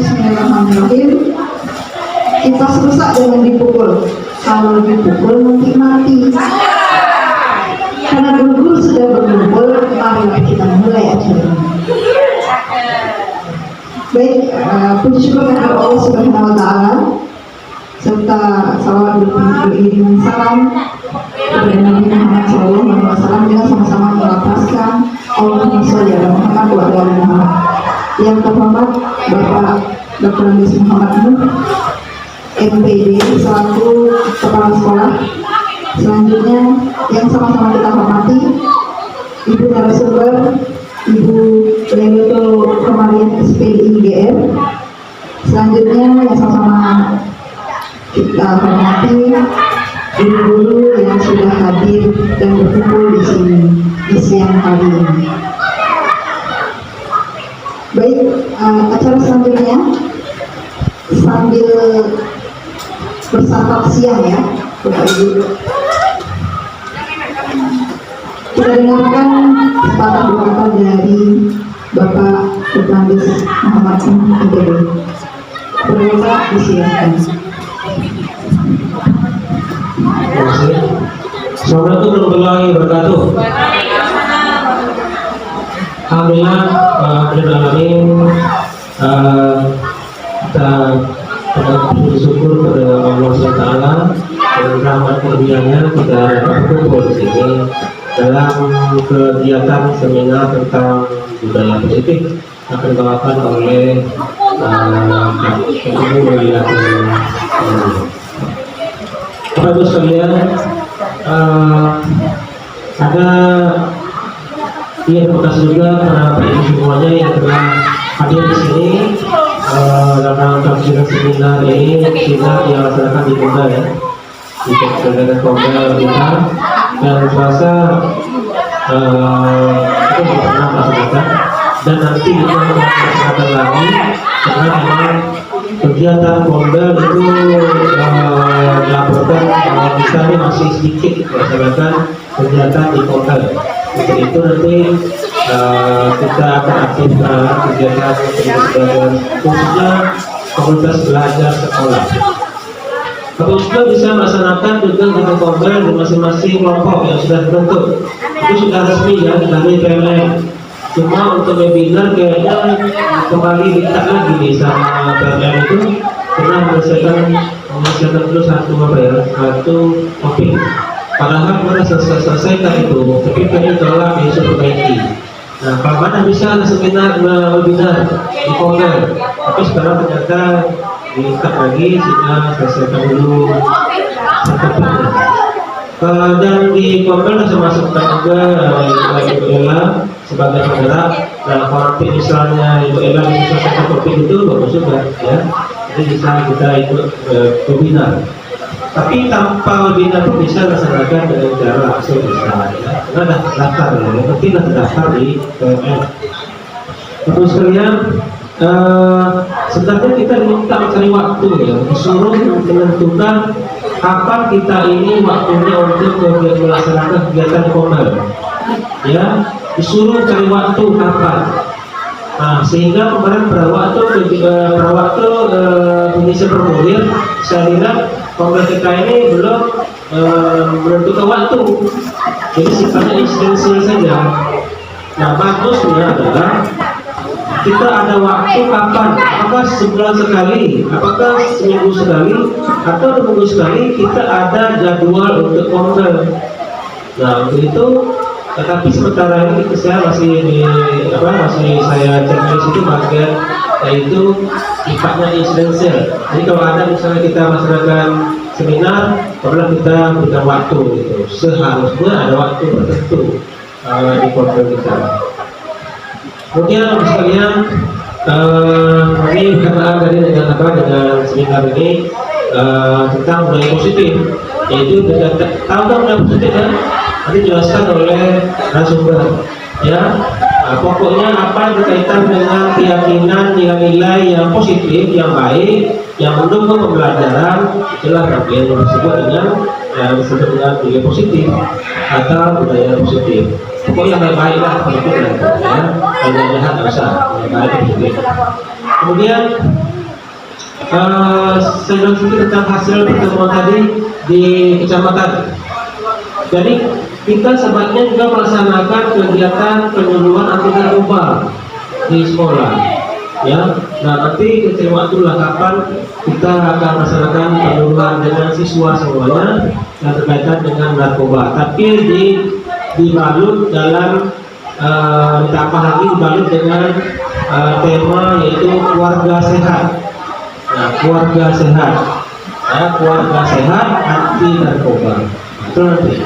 Bismillahirrahmanirrahim. Kita rusak dengan dipukul. Kalau dipukul nanti mati. Karena guru-guru sudah berkumpul, marilah kita mulai acara ini. Baik, puji syukur kepada Allah Subhanahu Wa Taala, serta salawat beriringan salam kepada Nabi Muhammad SAW. Dengan sama-sama melafazkan Allahumma sholli ala Muhammad wa ala ali Muhammad. Yang terhormat Bapak Dr. Andes Muhammad Nuh, MPD selaku kepala sekolah. Selanjutnya yang sama-sama kita hormati Ibu narasumber, Ibu Leto Komarian SPDI GR. Selanjutnya yang sama-sama kita hormati guru-guru yang sudah hadir dan berkumpul di sini di siang hari ini. Baik, acara selanjutnya sambil bersantap siang ya, Bapak Ibu. Kita dengarkan sepatah berkata dari Bapak Andes Muhammad MPD. Berkata disilakan. Terima kasih. Assalamualaikum warahmatullahi wabarakatuh. Alhamdulillah, alamin, kita bersyukur kepada Allah SWT dan rahmat karunia-Nya kita dapat berkumpul di sini dalam kegiatan seminar tentang budaya positif akan dibawakan oleh Ibu Wilayah. Bapak Ibu sekalian, ada terima kasih juga para ibu semuanya yang telah hadir di sini dalam kajian seminar ini, seminar yang dilaksanakan di Bunda ya, di Kabupaten Kombel kita, dan rasa itu pernah melaksanakan dan nanti kita melaksanakan lagi karena memang kegiatan Kombel itu dilaporkan kita ini masih sedikit melaksanakan kegiatan di Kombel. Untuk itu nanti kita akan aktifkan kegiatan khususnya komunitas belajar sekolah. Kita bisa melaksanakan juga dengan Kombel di masing-masing kelompok yang sudah terbentuk. Itu sudah resmi ya dari PLN. Cuma untuk webinar kayaknya kembali minta lagi nih sama PLN itu pernah menyelesaikan dulu satu topik. Padahal kita selesaikan itu, tapi kami tolak isu perbaiki. Nah, kalau mana bisa seminar webinar di Kombel, tapi sekarang ternyata diikat lagi sehingga selesaikan dulu topiknya. Dan di Kombel saya masukkan juga Ibu Ella sebagai penggerak. Nah, kalau misalnya Ibu Ella bisa selesaikan topik itu bagus juga ya. Jadi bisa kita ikut webinar. Tapi tanpa webinar pun bisa dilaksanakan dengan cara langsung bisa ya. Karena daftar ya, yang penting terdaftar di PLN. Bapak sekalian, sebenarnya kita minta mencari waktu ya, disuruh menentukan kapan kita ini waktunya untuk melaksanakan kegiatan Kombel ya, disuruh cari waktu kapan. Nah, sehingga kemarin perawat Indonesia Bermulir, saya lihat Kombel kita ini belum menentukan waktu, jadi sifatnya insidensial saja. Nah, bagusnya adalah kita ada waktu kapan, apakah sebulan sekali, apakah seminggu sekali, atau 2 minggu sekali kita ada jadwal untuk Kombel. Nah, untuk itu, tetapi sementara ini saya masih saya cek di situ bagian yaitu sifatnya insidensial. Jadi kalau ada misalnya kita melaksanakan seminar, kalau kita berikan waktu gitu, seharusnya ada waktu tertentu di Kombel kita. Kemudian sekalian, kami berkenaan tadi dengan seminar ini tentang budaya positif, yaitu tahu budaya positif kan? Nanti dijelaskan oleh narasumber ya. Pokoknya apa yang berkaitan dengan keyakinan nilai-nilai yang positif, yang baik, yang mendukung pembelajaran, itulah yang disebut dengan budaya positif atau budaya positif. Pokoknya yang baik lah itu ya, yang jahat nggak usah, yang baik positif. Kemudian saya tentang hasil pertemuan tadi di kecamatan. Jadi kita sebaiknya juga melaksanakan kegiatan penyuluhan anti narkoba di sekolah, ya. Nah nanti kecil waktu lah kapan kita akan melaksanakan penyuluhan dengan siswa semuanya yang berkaitan dengan narkoba. Tapi dibalut dalam ditambah lagi dibalut dengan tema yaitu keluarga sehat. Nah keluarga sehat, keluarga sehat anti narkoba. Itu nanti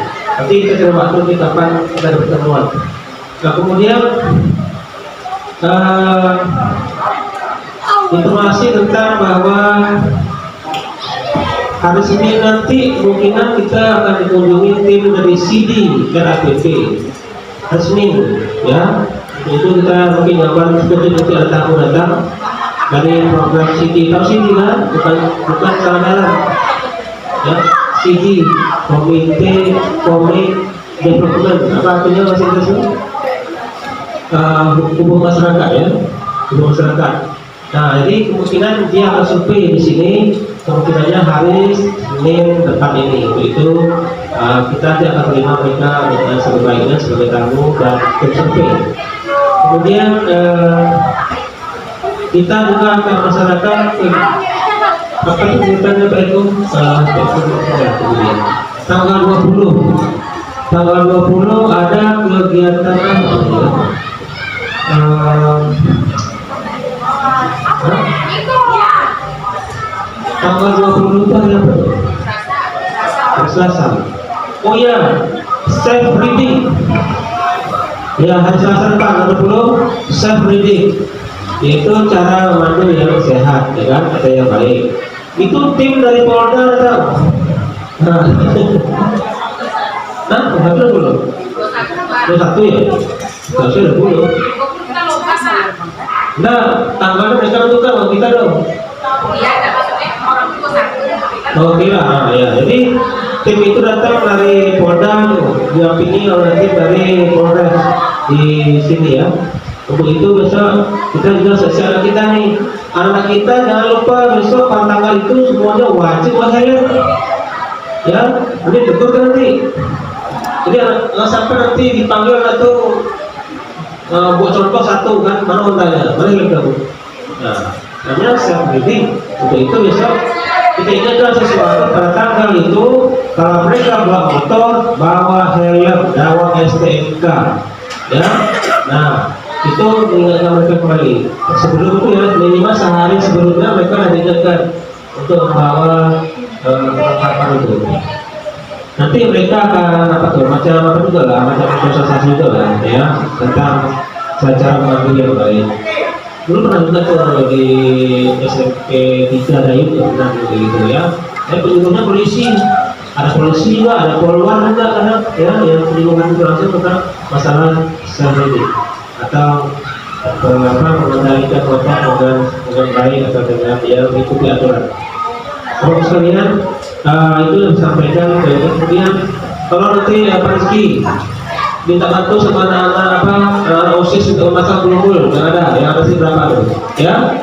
kita coba waktu di kapan kita ada pertemuan. Nah kemudian informasi tentang bahwa hari Senin nanti kemungkinan kita akan dikunjungi tim dari CD dan APP. Hari Senin, ya, itu kita mungkin jawaban seperti nanti ada tamu datang dari program CD. Tahu CD kan? Bukan salah dalam, ya. CD, Komite Komik Development, apa artinya bahasa Inggrisnya? Hubungan masyarakat, ya, hubungan masyarakat. Nah, jadi kemungkinan dia akan survei di sini, kemungkinannya hari Senin depan ini. Itu kita akan terima mereka dengan sebaik-baiknya sebagai tamu dan tim survei. Kemudian kita juga akan melaksanakan apa itu kegiatannya Pak itu? Tanggal 20 ada kegiatan tanggal 20 itu hari apa? Selasa. Oh ya, self reading. Ya, hari Selasa tanggal 20 self reading. Yaitu cara memandu yang sehat, ya kan, atau yang baik. Itu tim dari Polda ada. Nah, berapa belum? 21 ya? Harusnya 20. Nah, tanggalnya mereka tentukan sama kita dong. Oh kira, ya. Jadi tim itu datang dari Polda, didampingi oleh tim dari Polres di sini ya. Untuk itu besok kita juga sosial kita nih, anak kita jangan lupa besok pada tanggal itu semuanya wajib helm, ya. Ini betul kan nanti. Jadi nggak sampai nanti dipanggil atau buat contoh satu kan, mana ontanya, mana helm kamu. Nah, namanya self reading. Untuk itu besok kita ingatkan sesuatu pada tanggal itu, kalau mereka bawa motor bawa helm, bawa STNK, ya. Nah itu mengingatkan mereka kembali. Sebelum itu ya minimal sehari sebelumnya mereka ada diingatkan untuk membawa perlengkapan itu. Nanti mereka akan apa tuh macam apa juga lah, macam sosialisasi juga lah ya tentang cara mengambil yang baik. Dulu pernah juga tuh di SMP 3 Dayut ya pernah gitu ya. Penyuluhnya polisi, ada polisi juga, ada polwan juga kadang ya yang penyuluhan itu langsung tentang masalah self-reading atau mengendalikan otak dengan baik atau dengan dia mengikuti aturan. Kalau sekalian itu yang disampaikan. Kemudian kalau nanti rezeki minta bantu sama anak-anak OSIS untuk memasak bulbul, yang ada sih berapa tuh ya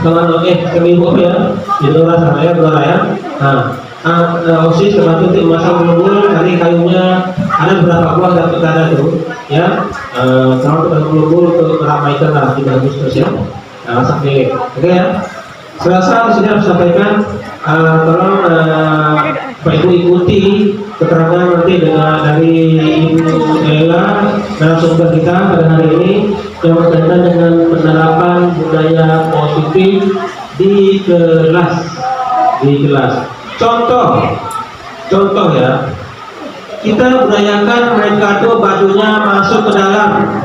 sama seminggu ya di Dora sana ya Dora ya. Nah OSIS bantu untuk memasak bulbul, dari kayunya ada berapa buah dapat ada tuh ya. Kalau untuk bulbul untuk meramaikan lah 3 Agustus ya. Nah masak deh, oke ya. Selasa di sini harus sampaikan, tolong Pak Ibu ikuti keterangan nanti dari Ibu Ella narasumber kita pada hari ini yang berkaitan dengan penerapan budaya positif di kelas. Contoh ya, kita budayakan mereka tuh bajunya masuk ke dalam.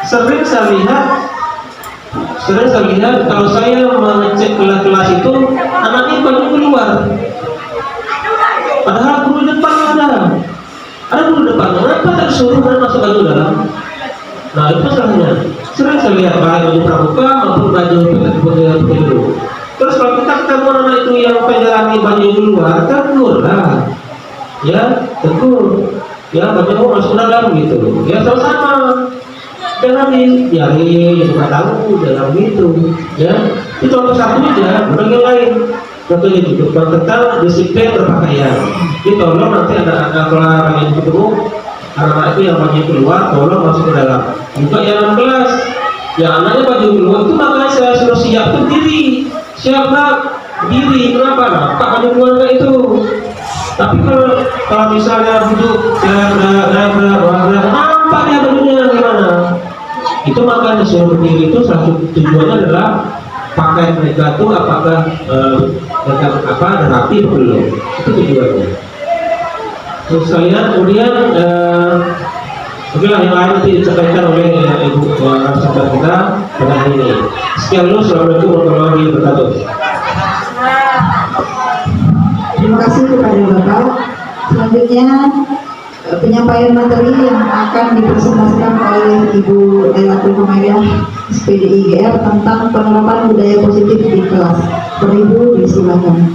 Sering saya lihat kalau saya mengecek kelas itu anaknya baru keluar, padahal guru depan ada guru depan, kenapa tak suruh mereka masuk baju dalam? Nah itu masalahnya. Sering saya lihat baik baju pramuka maupun baju penjuru. Terus kalau kita ketemu anak itu yang menjalani baju di luar, tegur lah, ya tegur, ya baju masuk dalam gitu, ya sama-sama. Jangan dibiarin, yang nggak tahu, jangan gitu, ya. Itu contoh satu aja, bukan yang lain. Contohnya gitu, tentang disiplin berpakaian. Jadi tolong nanti ada kelar yang ketemu anak-anak itu yang baju keluar, tolong masuk ke dalam. Juga yang dalam kelas, yang anaknya baju keluar itu makanya saya suruh siapkan diri, siapkan diri. Kenapa? Nampak baju keluarga itu. Tapi kalau misalnya duduk, nampak ya bajunya gimana? Itu makanya suruh berdiri itu salah satu tujuannya adalah pakaian mereka itu apakah mereka ada rapi atau belum, itu tujuannya. Terus kalian kemudian oke lah, yang lain nanti disampaikan oleh ibu narasumber kita pada hari ini. Sekian dulu, assalamualaikum warahmatullahi wabarakatuh. Terima kasih kepada Bapak. Selanjutnya penyampaian materi yang akan dipresentasikan oleh Ibu Lailatul Humaydah SPD IGR tentang penerapan budaya positif di kelas. Ibu disilakan.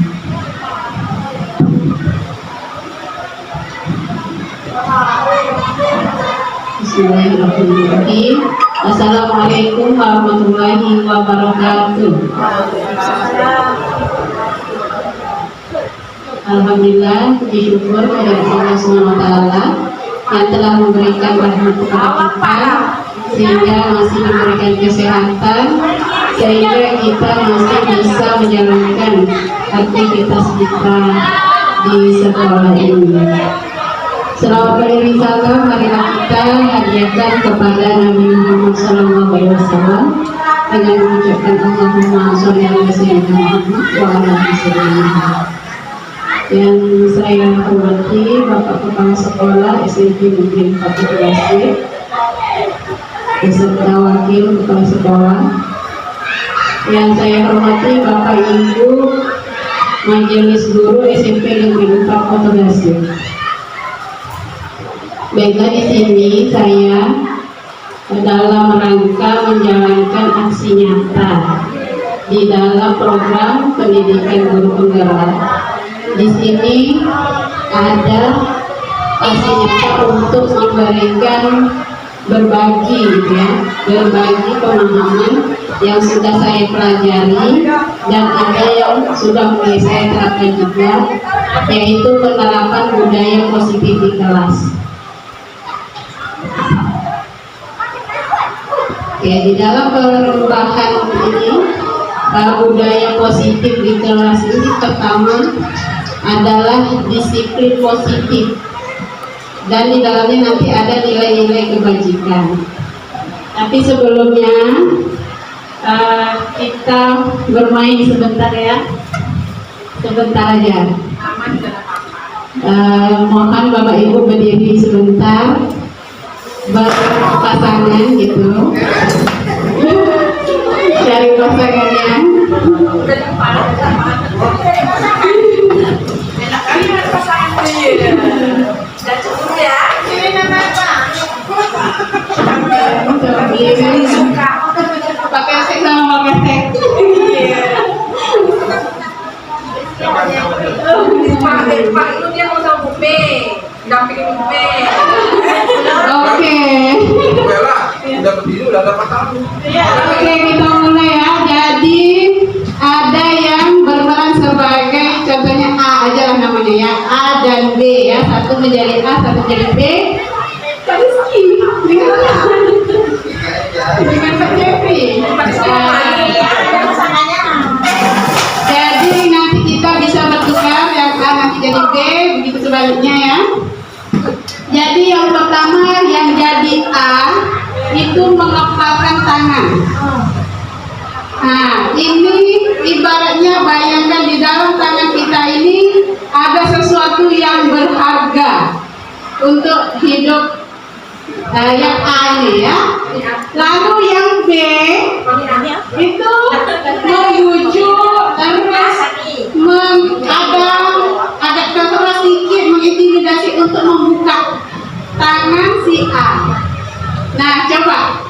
Bismillahirrahmanirrahim. Assalamualaikum warahmatullahi wabarakatuh. Alhamdulillah, puji syukur kepada Allah SWT yang telah memberikan rahmat kepada kita sehingga masih diberikan kesehatan, sehingga kita masih bisa menjalankan aktivitas kita di sekolah ini. Selawat beriring salam marilah kita hadiahkan kepada Nabi Muhammad SAW dengan mengucapkan Allahumma sholli ala sayyidina Muhammad wa ala ali sayyidina. Yang saya hormati Bapak Kepala Sekolah SMP Negeri 14 beserta Wakil Kepala Sekolah. Yang saya hormati Bapak Ibu Majelis Guru SMP Negeri 14. Baiklah, di sini saya dalam rangka menjalankan aksi nyata di dalam program pendidikan guru penggerak. Di sini ada aksi nyata untuk memberikan berbagi, ya, berbagi pemahaman yang sudah saya pelajari dan ada yang sudah mulai saya terapkan juga, yaitu penerapan budaya positif di kelas. Ya, di dalam perubahan ini budaya positif di kelas ini pertama adalah disiplin positif dan di dalamnya nanti ada nilai-nilai kebajikan. Tapi sebelumnya kita bermain sebentar ya, sebentar aja. Mohon Bapak Ibu berdiri sebentar, berpasangan gitu, cari pasangannya. Pakai sek sama pakai sek. Pak itu dia mau sama bupe, dampingin bupe. Oke. Udah berdiri, udah dapat tahu. Oke, kita mulai ya. Jadi ada yang berperan sebagai, contohnya A aja lah namanya ya, A dan B ya. Satu menjadi A, satu menjadi B. Tadi segini dengan Pak Jeffrey. Jadi nanti kita bisa bertukar, yang A nanti jadi B, begitu sebaliknya ya. Jadi yang pertama yang jadi A itu mengepalkan tangan. Nah, ini ibaratnya bayangkan di dalam tangan kita ini ada sesuatu yang berharga untuk hidup yang A ini ya. Lalu yang B itu membujuk terus agak keras sedikit mengintimidasi untuk membuka tangan si A. Nah, coba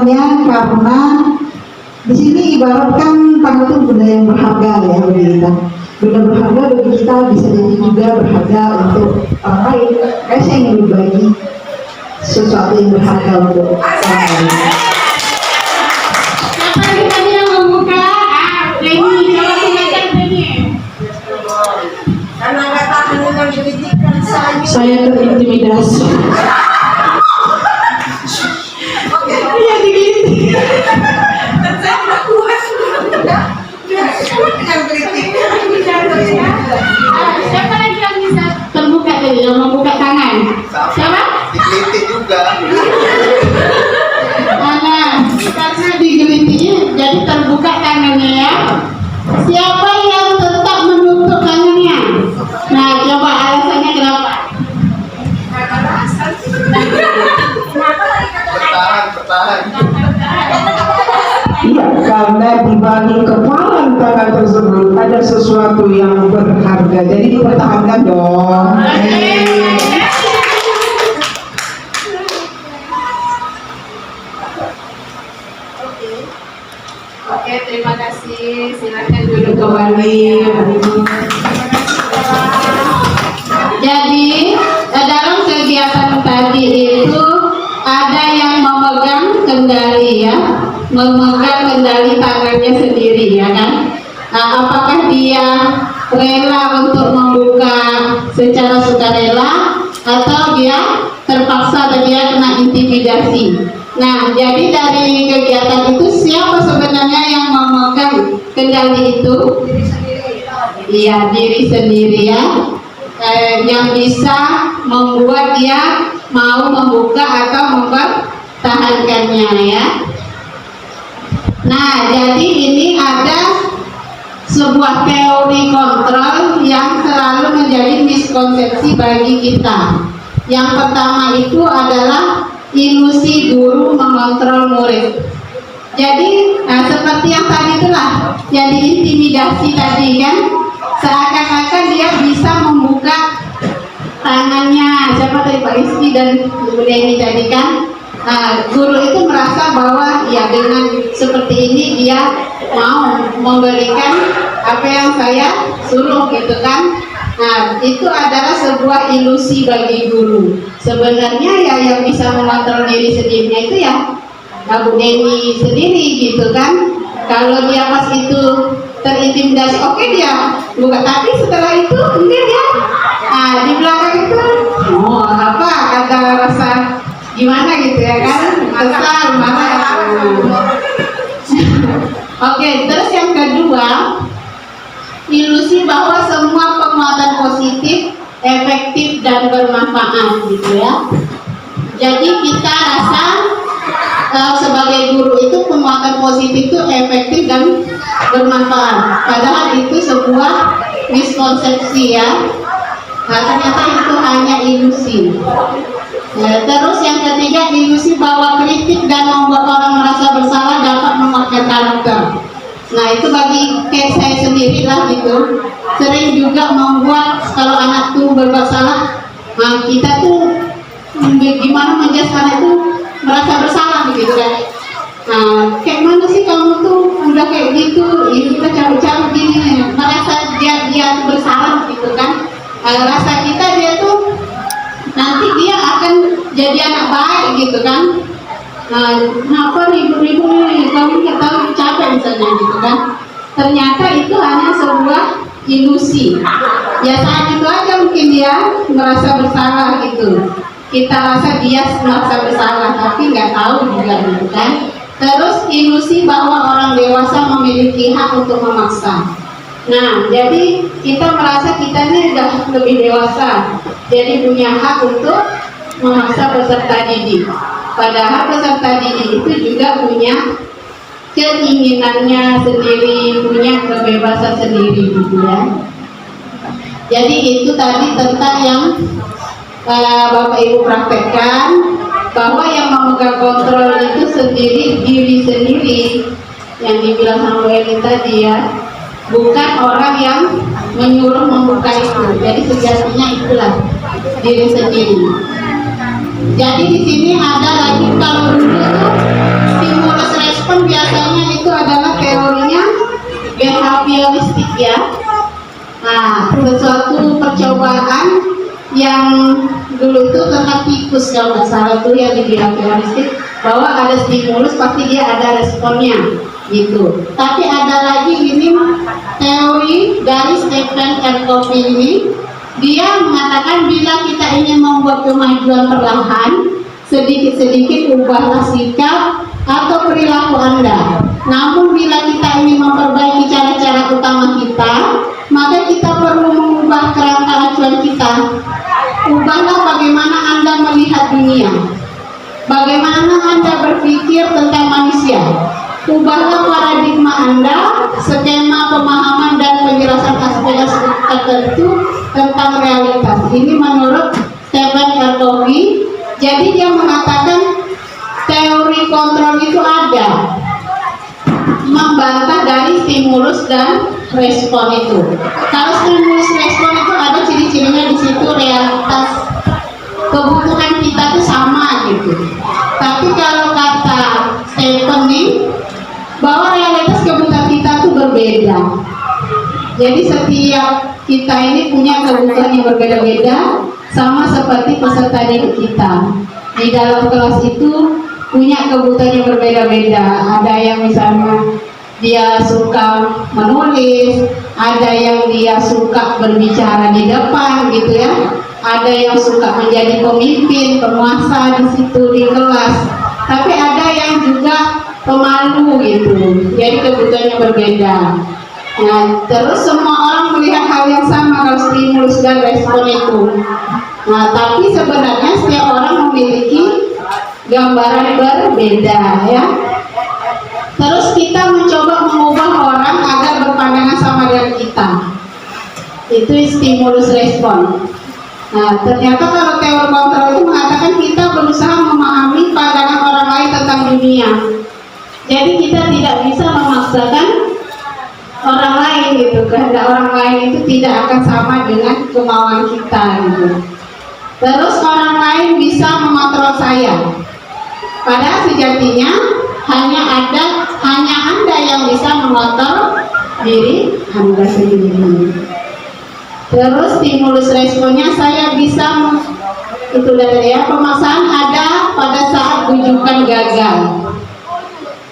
alasannya karena di sini ibaratkan tanah itu benda yang berharga ya bagi kita. Benda berharga bagi kita bisa jadi juga berharga untuk orang lain. Kayak saya ingin berbagi sesuatu yang berharga untuk orang lain. Siapa lagi tadi yang membuka? Reni, kalau silakan Reni. Karena nggak tahan dengan kritikan saya. Saya terintimidasi. Iya digigit. Dan saya tidak kuat. Dengan kritik. Siapa lagi yang bisa terbuka tadi, yang membuka tangan? Siapa? Dikeliti juga. Nah, karena digelitinya jadi terbuka tangannya ya. Siapa yang tetap menutup tangannya? Nah, coba alasannya kenapa? Bertahan. Iya, karena di balik kepalan tangan tersebut ada sesuatu yang berharga, jadi dipertahankan dong. Oke, terima kasih. Silakan duduk kembali. Jadi dalam kegiatan tadi itu ada yang memegang kendali ya, memegang kendali tangannya sendiri ya kan. Nah, apakah dia rela untuk membuka secara sukarela atau dia terpaksa dan dia kena intimidasi. Nah, jadi dari kegiatan itu siapa sebenarnya yang memegang kendali itu? Iya, diri sendiri ya. Yang bisa membuat dia mau membuka atau mempertahankannya ya. Nah, jadi ini ada sebuah teori kontrol yang selalu menjadi miskonsepsi bagi kita. Yang pertama itu adalah ilusi guru mengontrol murid. Jadi seperti yang tadi itulah yang diintimidasi tadi kan, seakan-akan dia bisa membuka tangannya. Siapa tadi, Pak Rizky dan Bu Deni tadi kan. Guru itu merasa bahwa ya dengan seperti ini dia mau memberikan apa yang saya suruh gitu kan. Nah, itu adalah sebuah ilusi bagi guru. Sebenarnya ya yang bisa mengontrol diri sendirinya itu ya Bu Deni sendiri gitu kan. Kalau dia pas itu terintimidasi, oke dia buka, tapi setelah itu enggak dia. Di belakang itu ada rasa gimana gitu ya kan, kesal, marah. Oke, terus yang kedua, ilusi bahwa semua penguatan positif efektif dan bermanfaat gitu ya. Jadi kita rasa sebagai guru itu penguatan positif itu efektif dan bermanfaat, padahal itu sebuah miskonsepsi ya. Nah, ternyata itu hanya ilusi. Nah, terus yang ketiga, ilusi bahwa kritik dan membuat orang merasa bersalah dapat menguatkan karakter. Nah, itu bagi kayak saya sendiri lah gitu, sering juga membuat kalau anak tuh berbuat salah, nah kita tuh gimana menjadi anak itu merasa bersalah begitu kan. Nah, kayak mana sih kamu tuh udah kayak gitu, ini kita cabut-cabut gini, merasa dia bersalah gitu kan. Rasa kita dia tuh nanti dia akan jadi anak baik gitu kan. Apa ribu-ribu nih, kamu nggak tahu capek misalnya gitu kan. Ternyata itu hanya sebuah ilusi. Ya saat itu aja mungkin dia merasa bersalah gitu. Kita rasa dia merasa bersalah, tapi nggak tahu juga gitu kan. Terus ilusi bahwa orang dewasa memiliki hak untuk memaksa. Nah, jadi kita merasa kita ini udah lebih dewasa, jadi punya hak untuk memaksa peserta didik. Padahal peserta didik itu juga punya keinginannya sendiri, punya kebebasan sendiri gitu ya. Jadi itu tadi tentang yang Bapak Ibu praktekkan, bahwa yang memegang kontrol itu sendiri, diri sendiri, yang dibilang sama Elin tadi ya, bukan orang yang menyuruh membuka itu. Jadi sejatinya itulah diri sendiri. Jadi di sini ada lagi, kalau dulu itu stimulus respon biasanya itu adalah teorinya behavioristik ya. Nah, sesuatu percobaan yang dulu itu tentang tikus kalau nggak salah tuh yang di behavioristik, bahwa ada stimulus pasti dia ada responnya gitu. Tapi ada lagi ini teori dari Stephen R. Covey ini, dia mengatakan bila kita ingin membuat kemajuan perlahan, sedikit-sedikit ubahlah sikap atau perilaku Anda. Namun bila kita ingin memperbaiki cara-cara utama kita, maka kita perlu mengubah kerangka acuan kita. Ubahlah bagaimana Anda melihat dunia, bagaimana Anda berpikir tentang manusia. Ubahlah paradigma Anda, skema pemahaman dan penjelasan aspek-aspek tertentu tentang realitas. Ini menurut Stephen R. Covey. Jadi dia mengatakan teori kontrol itu ada, membantah dari stimulus dan respon itu. Kalau stimulus respon itu ada ciri-cirinya di situ, realitas kebutuhan kita itu sama gitu. Tapi kalau kata Stephen nih, bahwa realitas kebutuhan kita itu berbeda. Jadi setiap kita ini punya kebutuhan yang berbeda-beda, sama seperti peserta didik kita. Di dalam kelas itu punya kebutuhan yang berbeda-beda. Ada yang misalnya dia suka menulis, ada yang dia suka berbicara di depan gitu ya, ada yang suka menjadi pemimpin, penguasa di situ di kelas, tapi ada yang juga pemalu gitu. Jadi kebutuhannya berbeda. Nah, terus semua orang melihat hal yang sama kalau stimulus dan respon itu. Nah, tapi sebenarnya setiap orang memiliki gambaran berbeda ya. Terus kita mencoba mengubah orang agar berpandangan sama dengan kita. Itu stimulus respon. Nah, ternyata kalau teori kontrol itu mengatakan kita berusaha memahami pandangan orang lain tentang dunia. Jadi kita tidak bisa memaksakan orang lain gitu, kehendak orang lain itu tidak akan sama dengan kemauan kita gitu. Terus orang lain bisa mengontrol saya, padahal sejatinya hanya Anda yang bisa mengontrol diri Anda sendiri. Terus stimulus responnya saya bisa itu dari ya, pemaksaan ada pada saat bujukan gagal.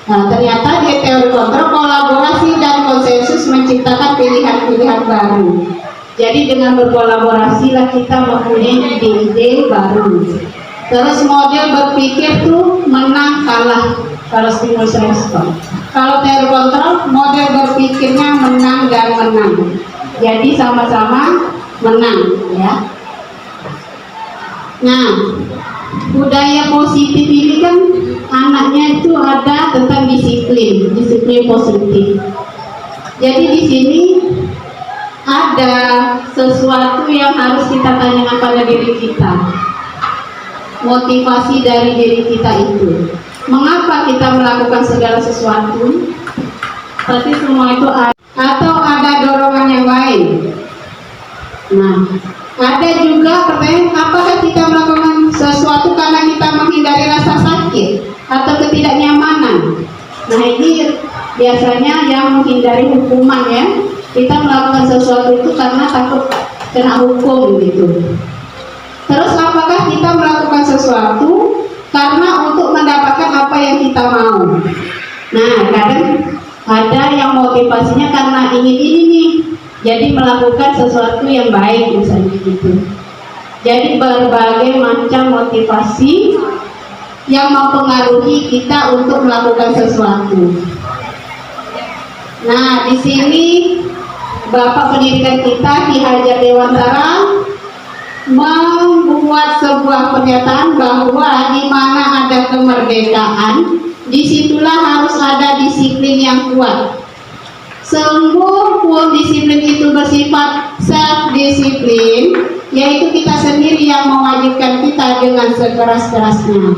Nah, ternyata di teori kontrol kolaborasi dan konsensus menciptakan pilihan-pilihan baru. Jadi dengan berkolaborasi lah kita mempunyai ide-ide baru. Terus model berpikir tuh menang kalah kalau stimulus respon. Kalau teori kontrol model berpikirnya menang dan menang. Jadi sama-sama menang ya. Nah, budaya positif ini kan anaknya itu ada tentang disiplin positif. Jadi di sini ada sesuatu yang harus kita tanyakan pada diri kita. Motivasi dari diri kita itu. Mengapa kita melakukan segala sesuatu? Pasti semua itu ada. Atau ada dorongan yang lain. Nah, ada juga pertanyaan, apakah kita melakukan sesuatu karena kita menghindari rasa sakit atau ketidaknyamanan? Nah, ini biasanya yang menghindari hukuman ya. Kita melakukan sesuatu itu karena takut kena hukum gitu. Terus apakah kita melakukan sesuatu karena untuk mendapatkan apa yang kita mau? Nah, kadang ada yang motivasinya karena ingin ini nih, jadi melakukan sesuatu yang baik misalnya gitu. Jadi berbagai macam motivasi yang mempengaruhi kita untuk melakukan sesuatu. Nah, di sini Bapak Pendidikan kita Ki Hajar Dewantara membuat sebuah pernyataan bahwa di mana ada kemerdekaan, disitulah harus ada disiplin yang kuat. Sungguh pun disiplin itu bersifat self-disiplin, yaitu kita sendiri yang mewajibkan kita dengan sekeras-kerasnya.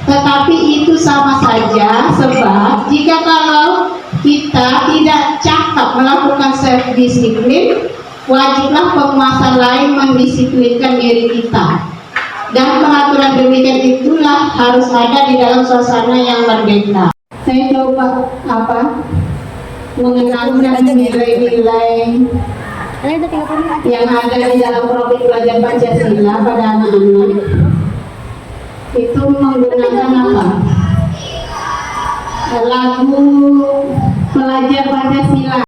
Tetapi itu sama saja, sebab jika kalau kita tidak cakap melakukan self-disiplin, wajiblah penguasa lain mendisiplinkan diri kita. Dan peraturan demikian itulah harus ada di dalam suasana yang merdeka. saya coba mengenalkan nilai-nilai yang ada di dalam profil pelajar Pancasila pada anak-anak. Itu menggunakan lagu pelajar Pancasila.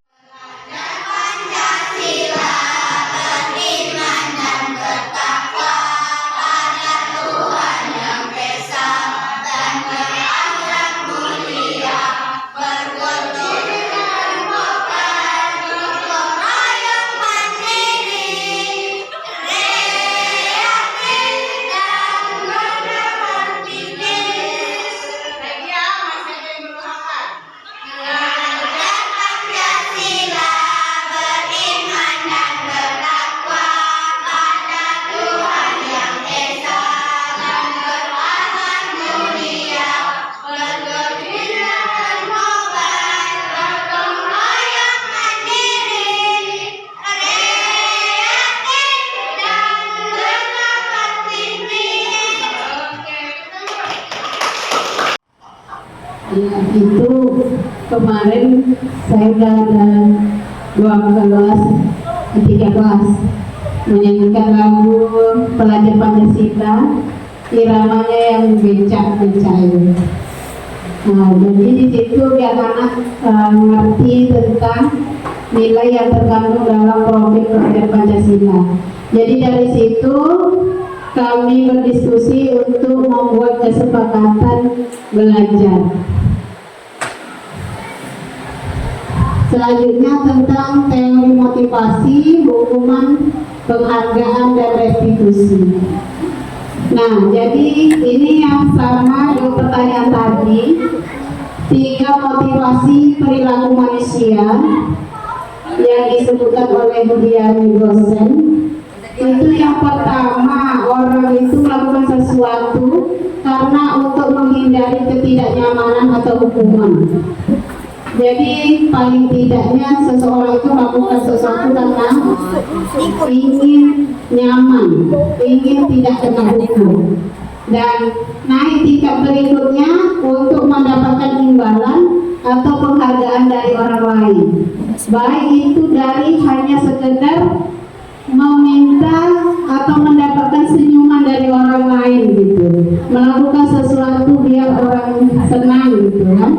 Ya, itu kemarin saya udah ada 2 kelas, 3 kelas menyanyikan lagu pelajar Pancasila, iramanya yang becak-becak itu. Nah, jadi di situ biar anak ngerti tentang nilai yang terkandung dalam profil pelajar Pancasila. Jadi dari situ kami berdiskusi untuk membuat kesepakatan belajar. Selanjutnya tentang teori motivasi, hukuman, penghargaan, dan restitusi. Nah, jadi ini yang sama dengan pertanyaan tadi. 3 motivasi perilaku manusia yang disebutkan oleh Budiani Gosen. Itu yang pertama, orang itu melakukan sesuatu karena untuk menghindari ketidaknyamanan atau hukuman. Jadi paling tidaknya seseorang itu melakukan sesuatu karena ingin nyaman, ingin tidak kena hukum. Dan naik tingkat berikutnya untuk mendapatkan imbalan atau penghargaan dari orang lain. Baik itu dari hanya sekedar meminta atau mendapatkan senyuman dari orang lain gitu, melakukan sesuatu biar orang senang gitu kan.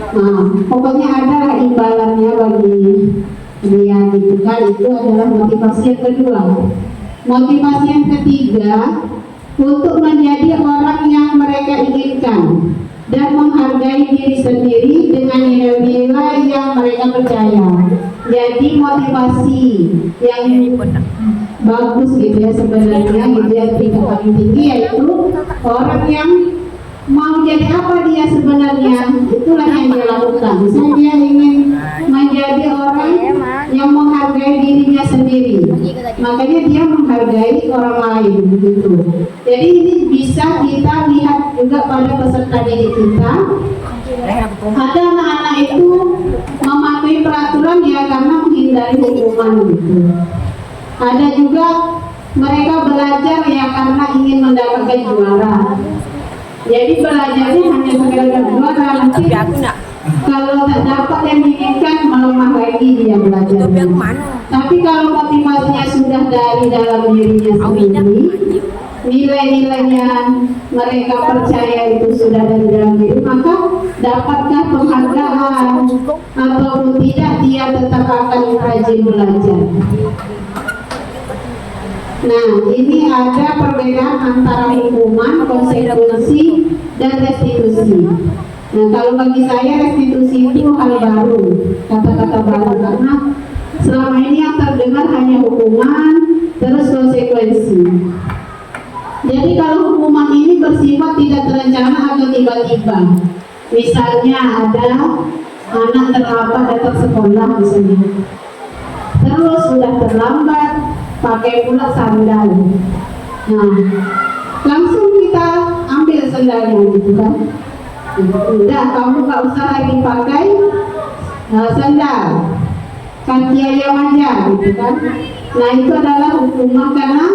Nah, pokoknya ada imbalannya bagi dia gitu kan. Itu adalah motivasi yang kedua. Motivasi yang ketiga, untuk menjadi orang yang mereka inginkan dan menghargai diri sendiri dengan nilai-nilai yang mereka percaya. Jadi motivasi yang bagus gitu ya sebenarnya, gitu ya, tingkat paling tinggi yaitu orang yang mau jadi apa dia sebenarnya, itulah yang dia lakukan. Misalnya dia ingin menjadi orang yang menghargai dirinya sendiri, makanya dia menghargai orang lain begitu. Jadi ini bisa kita lihat juga pada peserta didik kita. Ada anak-anak itu mematuhi peraturan ya karena menghindari hukuman gitu. Ada juga mereka belajar ya karena ingin mendapatkan juara. Jadi belajarnya hanya sekedar juara, nanti kalau tak dapat yang diinginkan melemah lagi dia belajar. Tapi kalau motivasinya sudah dari dalam dirinya sendiri, nilai-nilainya mereka percaya itu sudah dari dalam diri, maka dapatkah penghargaan ataupun tidak, dia tetap akan rajin belajar. Nah, ini ada perbedaan antara hukuman, konsekuensi, dan restitusi. Nah, kalau bagi saya restitusi itu hal baru, kata-kata baru, karena selama ini yang terdengar hanya hukuman, terus konsekuensi. Jadi kalau hukuman ini bersifat tidak terencana atau tiba-tiba. Misalnya ada anak terlambat datang sekolah misalnya, terus sudah terlambat pakai pula sandal. Nah, langsung kita ambil sandalnya gitu kan. Udah, kamu gak usah lagi pakai sandal, kaki ayam aja gitu kan. Nah, itu adalah hukuman karena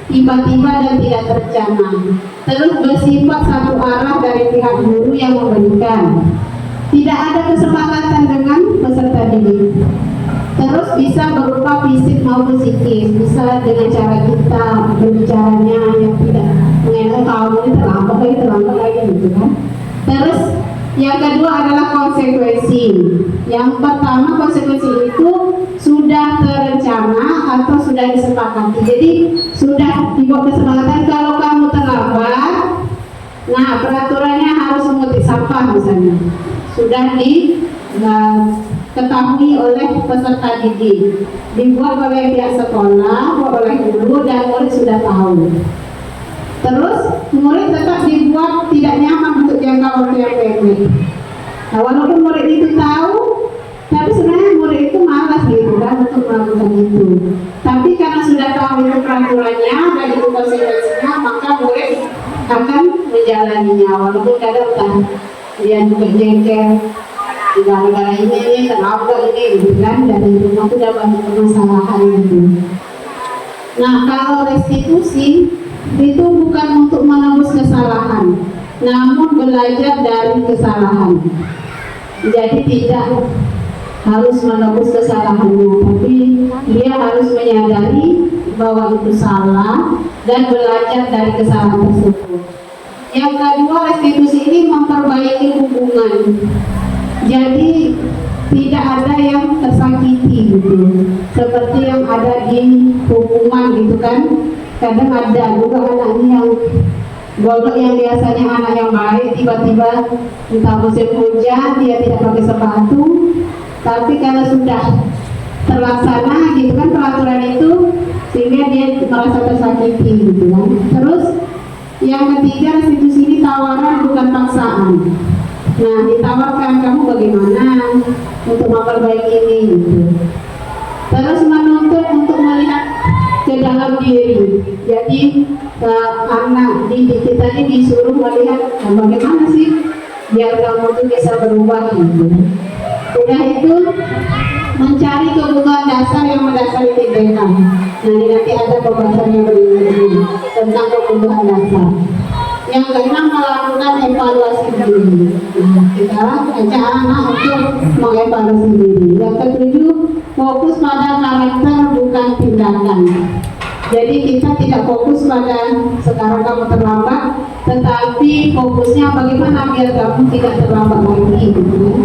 tiba-tiba dan tidak terencana. Terus bersifat satu arah dari pihak guru yang memberikan. tidak ada kesepakatan dengan peserta didik. Terus bisa berupa fisik maupun psikis, bisa dengan cara kita berbicaranya yang tidak mengenai kamu ini terlambat lagi gitu kan. Terus yang kedua adalah konsekuensi. Yang pertama, konsekuensi itu sudah terencana atau sudah disepakati. Jadi sudah dibuat kesepakatan kalau kamu terlambat, nah peraturannya harus memetik sampah misalnya. Sudah diketahui oleh peserta didik, dibuat oleh pihak sekolah, dibuat oleh guru, dan murid sudah tahu. Terus murid tetap dibuat tidak nyaman untuk jangka waktu yang pendek. Nah, walaupun murid itu tahu, tapi sebenarnya murid itu malas gitu kan untuk melakukan itu. Tapi karena sudah tahu itu peraturannya dan itu konsekuensinya, maka murid akan menjalaninya. Walaupun kadang dia juga jengkel, di gara-gara ini kenapa ini gitu kan, dari rumah itu dapat permasalahan gitu. Nah, kalau restitusi itu bukan untuk menebus kesalahan, namun belajar dari kesalahan. Jadi tidak harus menebus kesalahannya, tapi dia harus menyadari bahwa itu salah dan belajar dari kesalahan tersebut. Yang kedua, restitusi ini memperbaiki hubungan. Jadi tidak ada yang tersakiti gitu, seperti yang ada di hukuman gitu kan. Kadang ada juga anaknya yang bodoh, yang biasanya anak yang baik, tiba-tiba entah musim hujan dia tidak pakai sepatu, tapi kalau sudah terlaksana gitu kan peraturan itu, sehingga dia merasa tersakiti gitu kan. Terus yang ketiga, restitusi ini tawaran bukan paksaan. Nah, ditawarkan kamu bagaimana untuk memperbaiki ini gitu. Terus menuntut untuk melihat ke dalam diri. Jadi anak didik kita ini disuruh melihat bagaimana sih biar kamu itu bisa berubah gitu. Udah itu mencari kebutuhan dasar yang mendasari TBK. Nah, ini nanti ada pembahasan yang berikutnya tentang kebutuhan dasar. Yang keenam, melakukan evaluasi diri. Nah, kita ajak anak untuk mengevaluasi diri. Yang ketujuh, fokus pada karakter bukan tindakan. Jadi kita tidak fokus pada sekarang kamu terlambat, tetapi fokusnya bagaimana biar kamu tidak terlambat lagi gitu.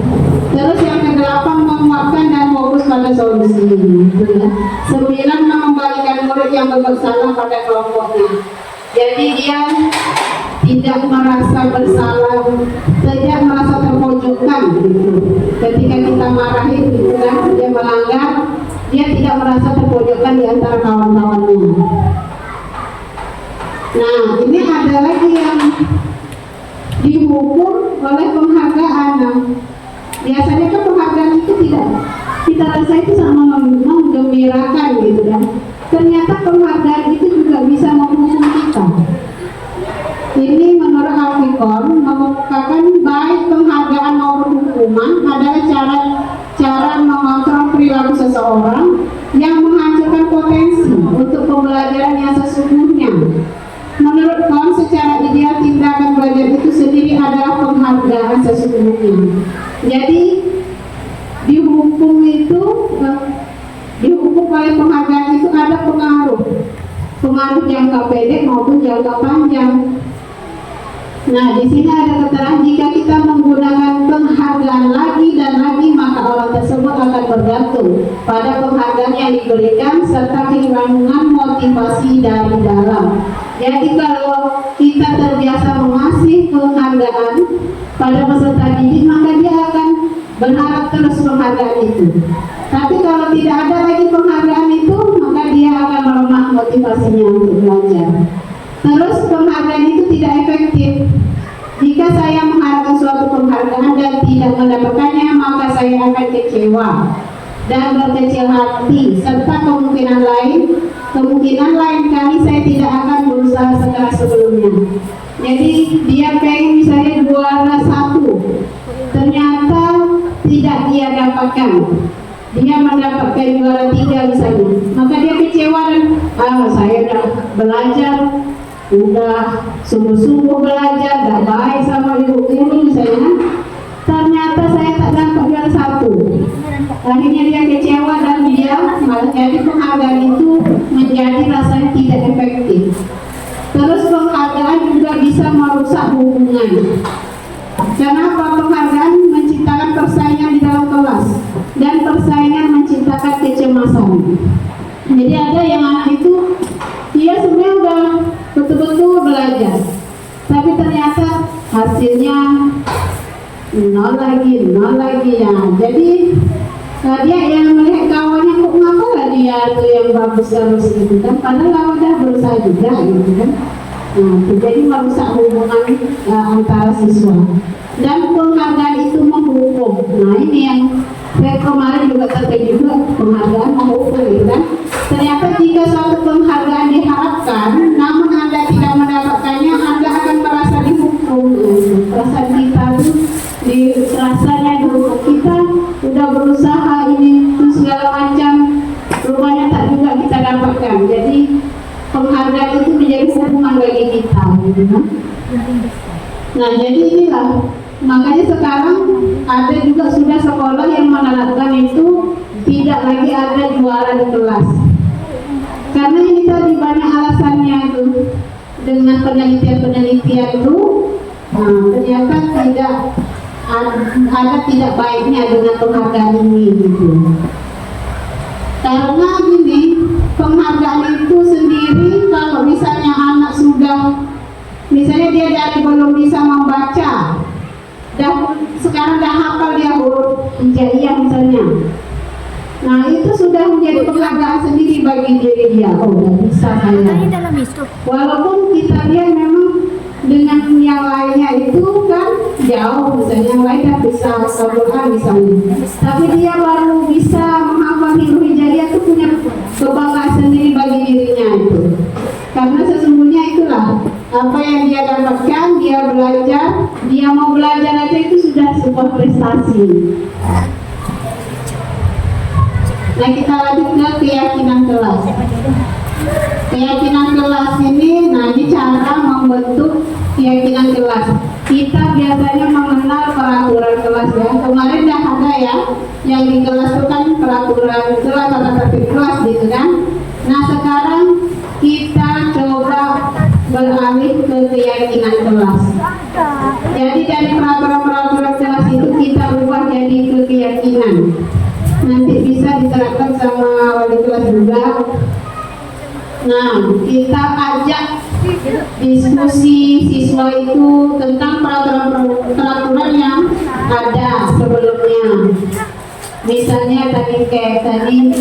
Terus yang kedelapan, menguatkan dan fokus pada solusi gitu ya. 9, mengembalikan murid yang berbuat salah pada kelompoknya. Jadi dia tidak merasa bersalah, tidak merasa terpojokkan gitu. Ketika kita marahin gitu kan, dia melanggar, dia tidak merasa terpojokkan di antara kawan-kawannya. Nah, ini ada lagi yang dihukum oleh penghargaan. Nah, biasanya kan penghargaan itu tidak kita rasa itu sama menggembirakan gitu kan. Ternyata penghargaan itu juga bisa menghukum kita. Ini menurut Al-Fikon mengemukakan baik penghargaan maupun hukuman adalah cara mengontrol perilaku seseorang yang menghancurkan potensi untuk pembelajaran yang sesungguhnya. Menurut Kon, secara ideal tindakan belajar itu sendiri adalah penghargaan sesungguhnya. Jadi dihukum oleh penghargaan itu ada pengaruh jangka pendek maupun jangka panjang. Nah, di sini ada keterangan jika kita menggunakan penghargaan lagi dan lagi, maka orang tersebut akan bergantung pada penghargaan yang diberikan serta kehilangan motivasi dari dalam. Jadi kalau kita terbiasa mengasih penghargaan pada peserta didik, maka dia akan berharap terus penghargaan itu. Tapi kalau tidak ada lagi penghargaan itu, maka dia akan melemah motivasinya untuk belajar. Terus penghargaan itu tidak efektif. Jika saya mengharapkan suatu penghargaan dan tidak mendapatkannya, maka saya akan kecewa dan berkecil hati, serta kemungkinan lain kali saya tidak akan berusaha sekeras sebelumnya. Jadi dia pengen misalnya juara 1, ternyata tidak dia dapatkan, dia mendapatkan juara 3 misalnya, maka dia kecewa dan saya udah belajar, udah sungguh-sungguh belajar, gak baik sama ibu guru misalnya, ternyata ternyata saya tak dapat juara 1. Akhirnya dia kecewa dan dia malah jadi penghargaan itu menjadi rasanya tidak efektif. Terus penghargaan juga bisa merusak hubungan. Kenapa? Penghargaan menciptakan persaingan di dalam kelas dan persaingan menciptakan kecemasan. Jadi ada yang anak itu dia sebenarnya udah betul-betul belajar, tapi ternyata hasilnya nol lagi ya. Jadi dia yang melihat kawannya kok ngapa lah dia tuh yang bagus terus gitu kan, padahal lawan dah berusaha juga gitu kan. Nah, jadi merusak hubungan antara siswa. Dan penghargaan itu menghukum. Nah ini yang saya kemarin juga terkait juga, penghargaan menghukum gitu kan. Ternyata jika suatu penghargaan diharapkan, namun Anda tidak mendapatkannya, Anda akan merasa dihukum. Perasaan kita tuh rasanya dihukum, kita udah berusaha ini itu segala macam, rupanya tak juga kita dapatkan. Jadi penghargaan itu menjadi hukuman bagi kita gitu kan. Nah jadi inilah, makanya sekarang ada juga sudah sekolah yang menerapkan itu tidak lagi ada juara di kelas. Karena ini tadi banyak alasannya itu, dengan penelitian itu ternyata tidak baiknya dengan penghargaan ini gitu. Karena gini, penghargaan itu sendiri kalau misalnya anak sudah, misalnya dia dari belum bisa membaca, sekarang dah hafal dia huruf hijaiyah misalnya. Nah itu sudah menjadi penghargaan sendiri bagi diri dia. Oh udah bisa saya. Walaupun kita lihat memang dengan yang lainnya itu kan jauh, misalnya yang lain dah bisa Al-Quran misalnya, tapi dia baru bisa menghafal huruf hijaiyah itu punya kebanggaan sendiri bagi dirinya itu. Karena sesungguhnya itulah apa yang dia dapatkan, dia belajar, dia mau belajar aja itu sudah sebuah prestasi. Nah kita lanjut ke keyakinan kelas. Keyakinan kelas ini, nah ini cara membentuk keyakinan kelas. Kita biasanya mengenal peraturan kelas ya. Kemarin dah ada ya, yang di kelas itu kan peraturan kelas atau tertib kelas gitu kan. Nah sekarang kita coba beralih ke keyakinan kelas. Jadi dari peraturan-peraturan kelas itu kita ubah jadi ke keyakinan. Nanti bisa diterapkan sama wali kelas juga. Nah, kita ajak diskusi siswa itu tentang peraturan yang ada sebelumnya. Misalnya tadi kayak tadi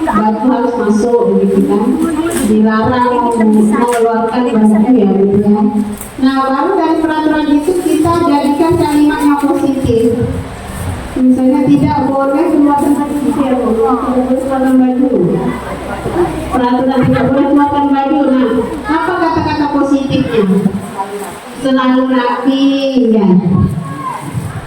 batu harus masuk begitu kan, dilarang mengeluarkan batu ya gitu kan. Nah baru dari peraturan itu kita jadikan kalimat yang positif. Misalnya tidak boleh keluarkan baju, tidak boleh keluarkan baju. Peraturan tidak boleh keluarkan baju. Nah apa kata-kata positifnya? Selalu rapi ya.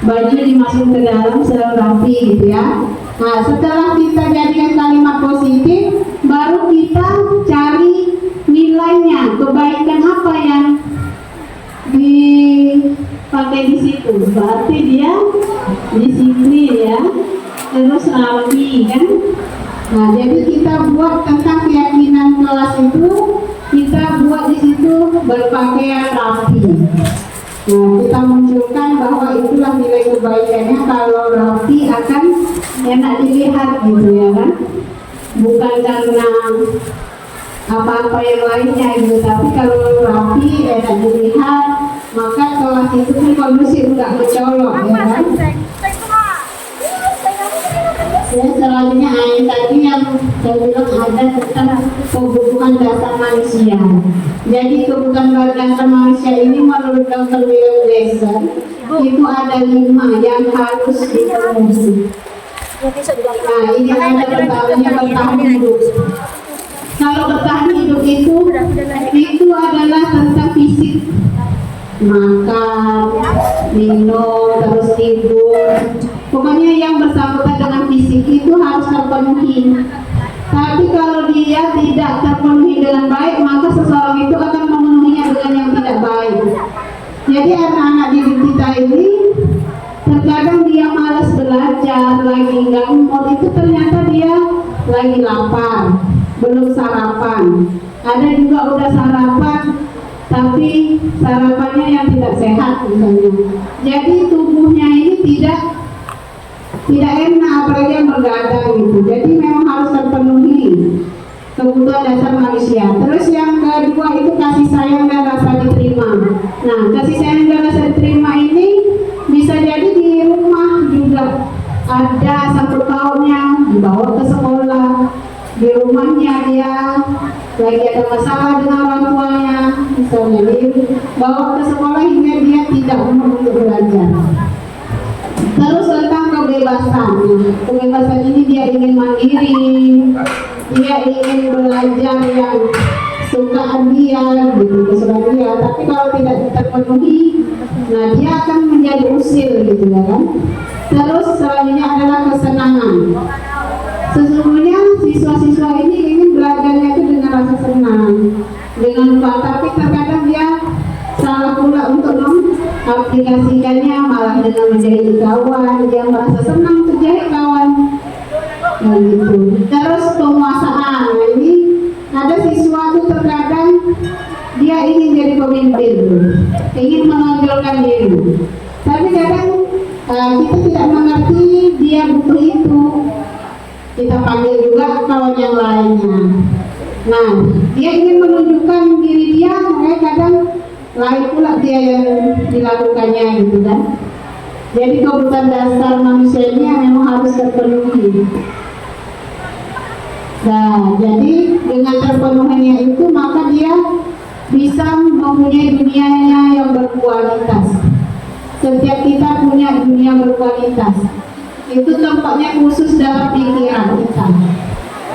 Baju dimasukkan ke dalam selalu rapi gitu ya. Nah setelah kita jadikan kalimat positif, baru kita cari nilainya, kebaikan apa yang dipakai di situ. Berarti dia disiplin ya, terus rapi kan. Nah jadi kita buat tentang keyakinan kelas itu, kita buat di situ berpakaian rapi. Nah, kita munculkan bahwa itulah nilai kebaikannya, kalau rapi akan enak dilihat gitu ya kan, bukan karena apa-apa yang lainnya gitu, tapi kalau rapi enak dilihat, maka kelas itu kan kondusif, nggak mencolok ya kan. Ya selanjutnya yang tadi yang saya bilang ada tentang kebutuhan dasar manusia. Jadi kebutuhan dasar manusia ini menurut Dr. William Glasser itu ada 5 yang harus dipenuhi. Nah ini ada pertamanya bertahan hidup. Kalau bertahan hidup itu adalah tentang fisik, makan, minum, terus tidur. Pokoknya yang bersangkutan dengan fisik itu harus terpenuhi. Tapi kalau dia tidak terpenuhi dengan baik, maka seseorang itu akan memenuhinya dengan yang tidak baik. Jadi anak-anak didik kita ini terkadang lagi lapar, belum sarapan. Ada juga udah sarapan, tapi sarapannya yang tidak sehat misalnya. Jadi tubuhnya ini tidak enak, apalagi yang bergadang gitu. Jadi memang harus terpenuhi kebutuhan dasar manusia. Terus yang kedua itu kasih sayang dan rasa diterima. Nah, kasih sayang dan rasa diterima ini bisa jadi di rumah juga. Ada sangkut pautnya dibawa ke sekolah, di rumahnya dia lagi ada masalah dengan orang tuanya, misalnya dibawa ke sekolah hingga dia tidak mau untuk belajar. Terus tentang kebebasan. Kebebasan ini dia ingin mandiri, dia ingin belajar yang suka dia, gitu, kesukaan dia. Tapi kalau tidak terpenuhi, nah dia akan menjadi usil, gitu ya kan. Terus selanjutnya adalah kesenangan. Sesungguhnya siswa-siswa ini ingin belajarnya itu dengan rasa senang, dengan lupa, tapi terkadang dia salah pula untuk mengaplikasikannya, malah dengan menjadi kawan, dia merasa senang terjadi kawan. Nah, gitu. Terus penguasaan. Nah, ini ada siswa itu terkadang dia ingin jadi pemimpin, ingin menonjolkan diri, tapi kadang kita tidak mengerti dia butuh itu. Kita panggil juga kawan yang lainnya. Nah, dia ingin menunjukkan diri dia, makanya kadang lain pula dia yang dilakukannya, gitu kan. Jadi kebutuhan dasar manusia ini memang harus terpenuhi. Nah, jadi dengan terpenuhinya itu maka dia bisa mempunyai dunianya yang berkualitas. Setiap kita punya dunia berkualitas. Itu tempatnya khusus dalam pikiran kita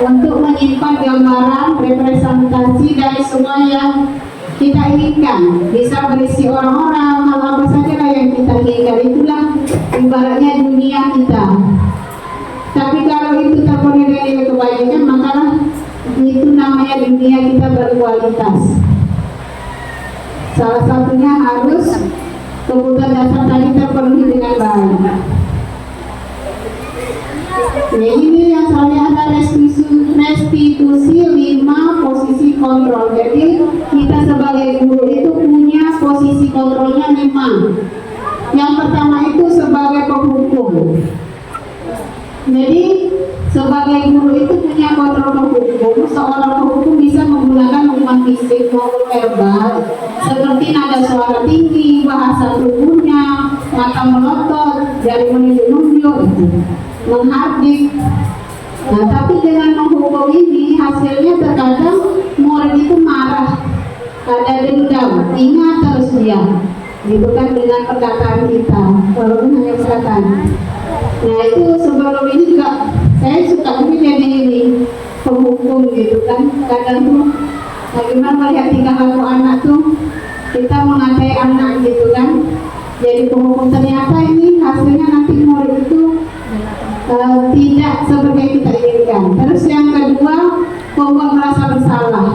untuk menyimpan gambaran representasi dari semua yang kita inginkan. Bisa berisi orang-orang, hal apa saja lah yang kita inginkan. Itulah ibaratnya dunia kita. Tapi kalau itu terpenuhi dengan kebajikan, maka itu namanya dunia kita berkualitas. Salah satunya harus kebutuhan dasar tadi terpenuhi dengan baik. Nah, ini yang soalnya ada restitusi 5 posisi kontrol. Jadi kita sebagai guru itu punya posisi kontrolnya 5. Yang pertama itu sebagai penghukum. Jadi sebagai guru itu punya kontrol penghukum. Seorang penghukum bisa menggunakan hukuman fisik maupun verbal, seperti nada suara tinggi, bahasa tubuhnya, mata melotot, jari menunjuk-nunjuk, menghardik. Nah, tapi dengan menghukum ini hasilnya terkadang murid itu marah, ada dendam, ingat terus dia, gitu kan, dengan perkataan kita, walaupun hanya perkataan. Nah, itu sebelum ini juga saya suka juga jadi ini penghukum, gitu kan. Kadang tuh bagaimana melihat tingkah laku anak tuh, kita mengatai anak, gitu kan. Jadi penghukum, ternyata ini hasilnya nanti murid itu tidak seperti yang kita inginkan. Terus yang kedua, membuat merasa bersalah.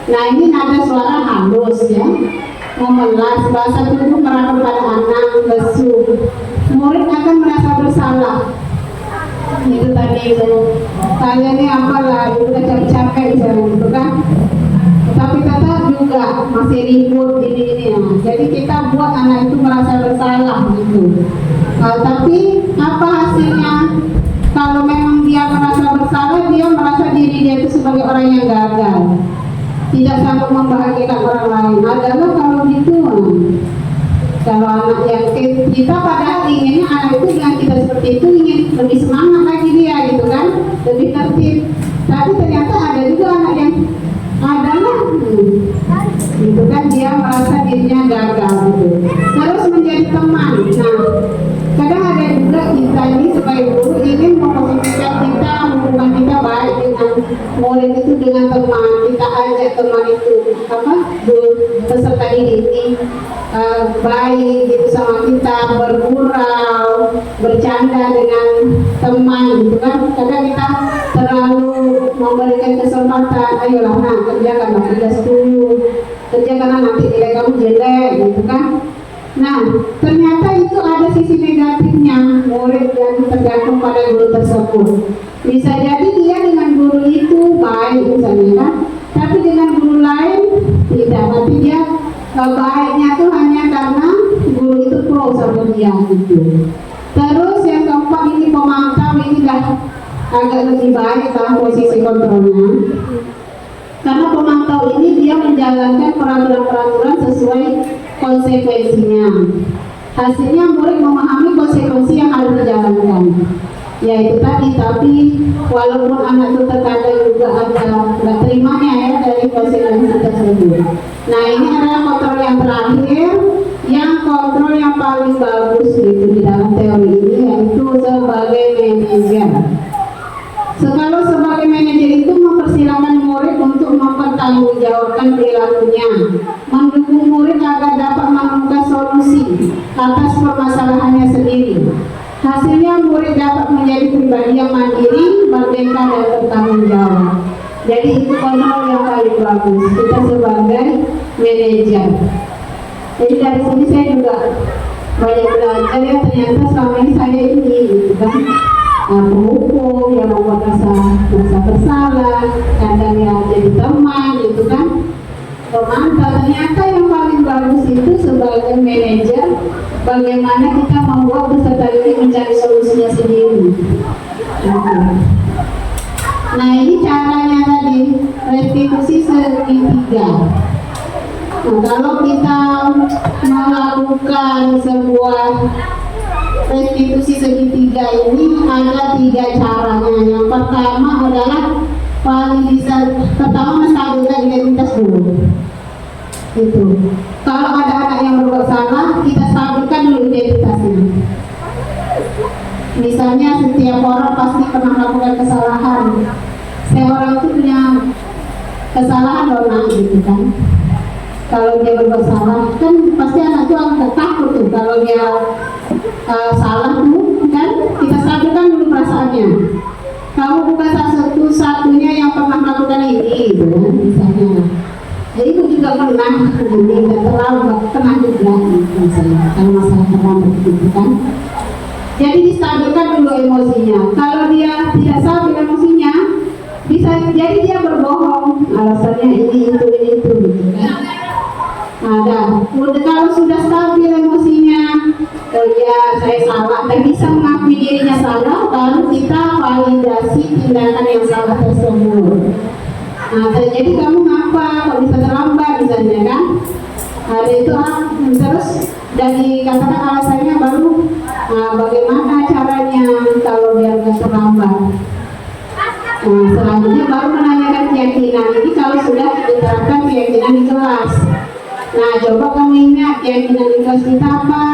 Nah, ini nada suara halus ya, memelas, bahasa tubuh meraba pada anak, lesu. Murid akan merasa bersalah. Itu tadi itu, kayaknya apalah, udah capek-capek gitu kan. Tapi tetap juga masih ribut ini ya. Jadi kita buat anak itu merasa bersalah gitu. Tapi apa hasilnya? Kalau memang dia merasa bersalah, dia merasa diri dia itu sebagai orang yang gagal, tidak sanggup membahagiakan orang lain. Adalah kalau gitu. Kalau anak yang kita padahal inginnya anak itu dengan kita seperti itu ingin lebih semangat lagi dia, gitu kan, lebih tertib. Tapi ternyata ada juga anak yang adalah gitu kan, dia merasa dirinya gagal gitu. Terus menjadi teman. Nah, kadang ada juga kita ini sebagai guru ingin memposisikan kita, hubungan kita baik dengan murid itu, dengan teman. Kita ajak teman itu apa, peserta didik ini baik gitu sama kita, bergurau, bercanda dengan teman, gitu kan. Kadang kita terlalu memberikan kesempatan, ayolah nak kerjakanlah tugas dulu, kerjakanlah nanti nilai kamu jelek, gitu kan. Nah, ternyata itu ada sisi negatifnya murid yang tergantung pada guru tersebut. Bisa jadi dia dengan guru itu baik misalnya kan, tapi dengan guru lain tidak, berarti dia baiknya tuh hanya karena guru itu pro sama dia gitu. Terus yang keempat ini pemantau, ini dah agak lebih baik kan posisi kontrolnya, karena pemantau ini dia menjalankan peraturan-peraturan sesuai konsekuensinya. Hasilnya murid memahami konsekuensi yang harus dijalankan, yaitu tadi. Tapi walaupun anak itu terkadang juga ada nggak terimanya ya dari konsekuensi tersebut. Nah ini adalah kontrol yang terakhir, yang kontrol yang paling bagus gitu di dalam teori ini, yaitu sebagai manajer. Kalau sebagai manajer itu mempersilahkan murid untuk mempertanggungjawabkan perilakunya, mendukung murid agar dapat menemukan solusi atas permasalahannya sendiri. Hasilnya murid dapat menjadi pribadi yang mandiri, merdeka dan bertanggung jawab. Jadi itu kontrol yang paling bagus kita sebagai manajer. Jadi dari sini saya juga banyak belajar ya, ternyata selama ini saya ini gitu kan, penghukum yang membuat merasa bersalah, kadang ya jadi teman gitu kan, pemantau. Ternyata yang paling bagus itu sebagai manajer, bagaimana kita membuat peserta didik mencari solusinya sendiri. Nah ini caranya tadi, restitusi segitiga. Nah, kalau kita melakukan sebuah restitusi segitiga ini ada 3 caranya. Yang pertama adalah pertama menstabilkan identitas dulu. Gitu. Kalau ada anak yang berbuat salah, kita stabilkan dulu identitasnya. Misalnya setiap orang pasti pernah melakukan kesalahan. Setiap orang itu punya kesalahan orang gitu kan. Kalau dia berbuat salah, kan pasti anak itu akan takut tuh kalau dia salah tuh kan, kita stabilkan dulu perasaannya. Kamu bukan satu-satunya yang pernah melakukan ini gitu kan, misalnya. Jadi itu juga pernah begini, nggak terlambat, pernah juga misalnya, kalau masalah terlambat gitu kan. Jadi distabilkan dulu emosinya. Kalau dia tidak stabil emosinya, bisa jadi dia berbohong, alasannya ini itu gitu kan. Ada. Kalau sudah stabil emosinya, ya saya salah, dan bisa mengakui dirinya salah, baru kita validasi tindakan yang salah tersebut. Nah, jadi kamu ngapa kok bisa terlambat misalnya kan? Ada itu terus dari katakan alasannya, baru bagaimana caranya kalau biar nggak terlambat. Nah, selanjutnya baru menanyakan keyakinan. Ini kalau sudah diterapkan keyakinan di kelas. Nah, coba kamu ingat keyakinan di kelas kita apa?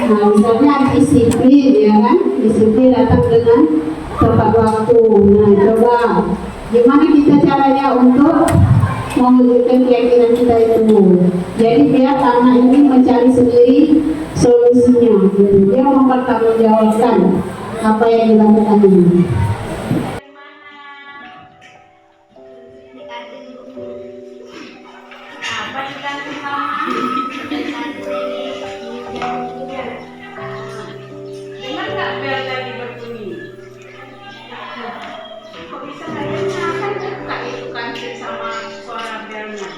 Nah, misalnya disiplin ya kan? Disiplin datang dengan tepat waktu. Nah, coba gimana kita caranya untuk mewujudkan keyakinan kita itu? Jadi biar anak ini mencari sendiri solusinya. Jadi dia mempertanggungjawabkan apa yang dilakukan ini. Dengar nggak bel tadi berbunyi? Kok bisa nggak dengar? Kan buka itu kan sama suara belnya.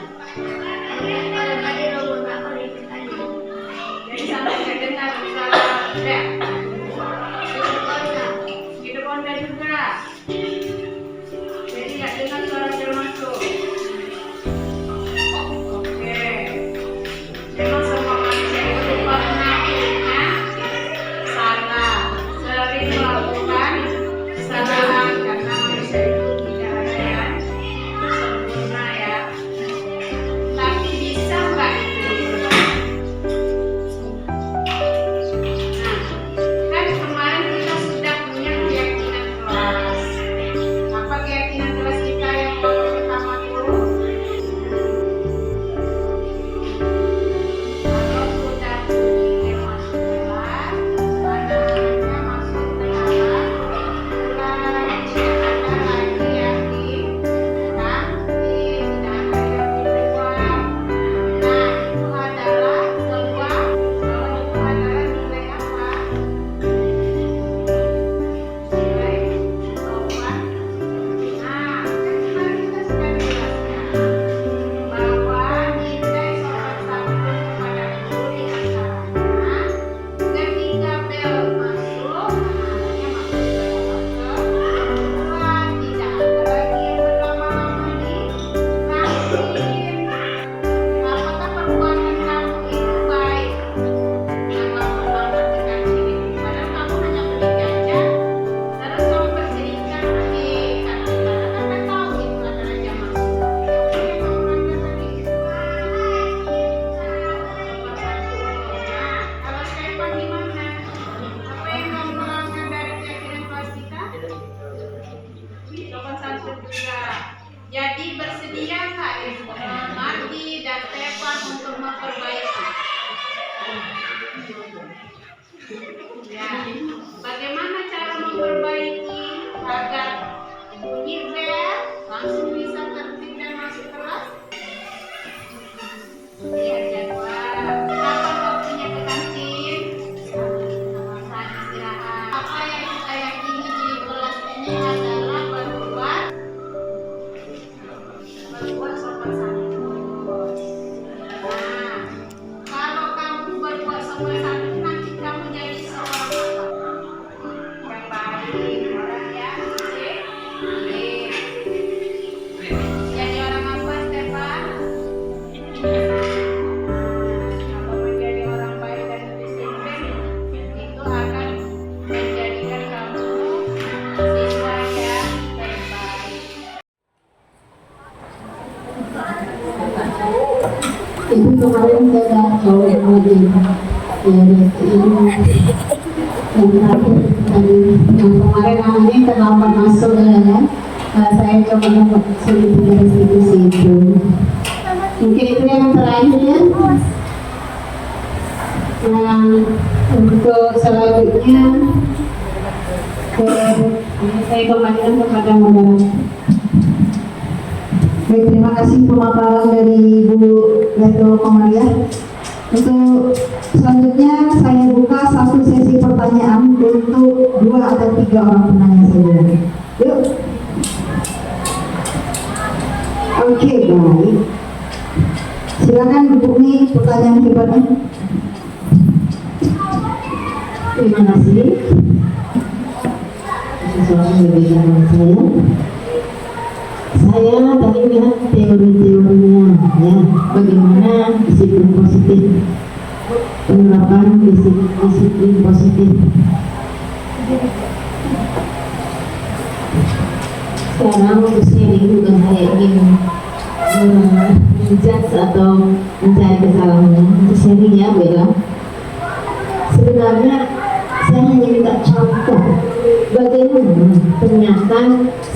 Jadi sampai nggak dengar suara bel. Di depan bel juga. Jadi nggak dengar suara bel masuk. Oke. Kalau menjadi orang baik dan disiplin, itu akan menjadikan kamu siswa yang terbaik. Itu kemarin saya dah coba lagi yang yang kemarin anaknya terlambat masuk ya. Saya coba dapat sedikit dari situ. Mungkin itu yang terakhir ya. Nah, untuk selanjutnya saya kembalikan kepada moderator. Baik, terima kasih pemaparan dari Ibu Leto Komaria. Untuk selanjutnya saya buka satu sesi pertanyaan untuk 2 atau 3 orang penanya saja. Yuk. Oke, baik. Silakan Bu Bumi, pertanyaan hebatnya. Terima kasih. Sesuatu yang berbeda dengan saya. Saya tadi lihat teori-teorinya, ya, bagaimana disiplin positif, penerapan disiplin positif. Sekarang untuk sharing juga saya ingin menjudge atau mencari kesalahannya. Untuk sharing ya, Bella. Sebenarnya saya hanya minta contoh bagaimana ternyata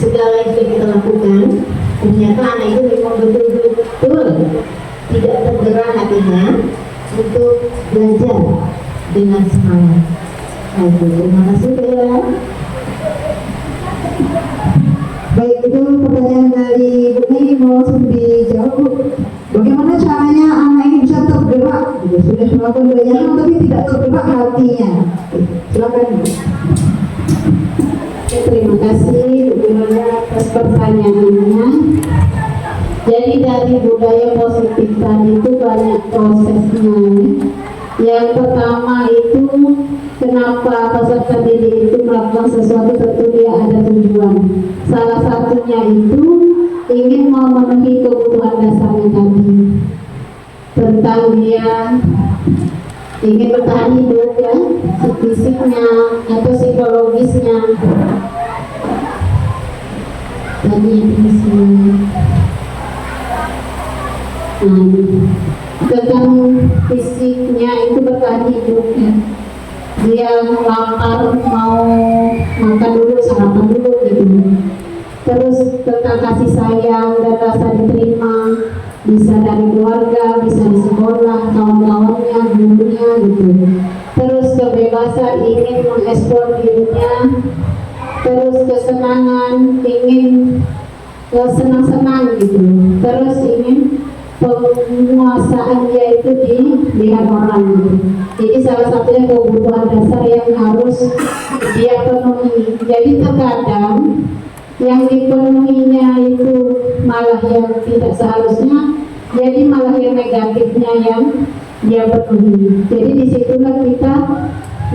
segala yang sudah kita lakukan, ternyata anak itu memang betul-betul tidak tergerak hatinya untuk belajar dengan semangat. Terima kasih Bella. Baik, itu pertanyaan dari Bu Ini mau dijawab Bu. Bagaimana caranya anak ini bisa tergerak? Sudah melakukan belajar tapi tidak tergerak hatinya. Silakan Bu. Terima kasih Bu Nona atas pertanyaannya. Jadi dari budaya positif tadi itu banyak prosesnya. Yang pertama itu kenapa peserta didik itu melakukan sesuatu, tentu dia ada tujuan. Salah satunya itu ingin memenuhi kebutuhan dasarnya tadi, tentang dia ingin bertahan hidup ya, fisiknya atau psikologisnya. Tadi tentang fisiknya itu bertahan hidup ya. Dia lapar mau makan dulu, sarapan dulu gitu. Terus tentang kasih sayang dan rasa diterima, bisa dari keluarga, bisa di sekolah, kawan-kawannya, gurunya gitu. Terus kebebasan, ingin mengeksplor dirinya. Terus kesenangan, ingin senang-senang gitu. Terus ingin penguasaan dia itu dilihat orang gitu. Jadi salah satunya kebutuhan dasar yang harus dia penuhi. Jadi terkadang yang dipenuhinya itu malah yang tidak seharusnya, jadi malah yang negatifnya yang dia penuhi. Jadi disitulah kita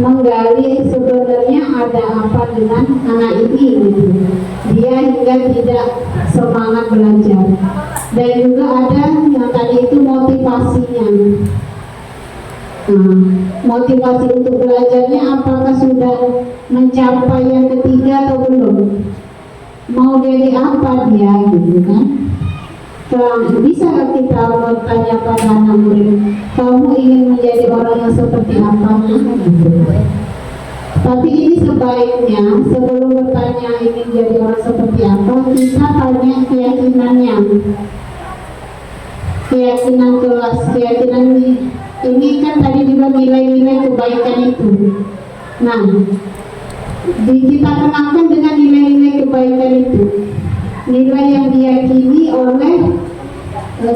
menggali sebenarnya ada apa dengan anak ini gitu. Dia hingga tidak semangat belajar. Dan juga ada yang tadi itu motivasinya. Motivasi untuk belajarnya apakah sudah mencapai yang ketiga atau belum? Mau jadi apa dia gitu kan? Bisa kita bertanya pada anak murid, kamu ingin menjadi orang yang seperti apa? Gitu. Tapi ini sebaiknya sebelum bertanya ingin jadi orang seperti apa, kita tanya keyakinannya. Keyakinan kelas, keyakinan ini kan tadi juga nilai-nilai kebaikan itu. Nah, kita kenalkan dengan nilai-nilai kebaikan itu, nilai yang diyakini oleh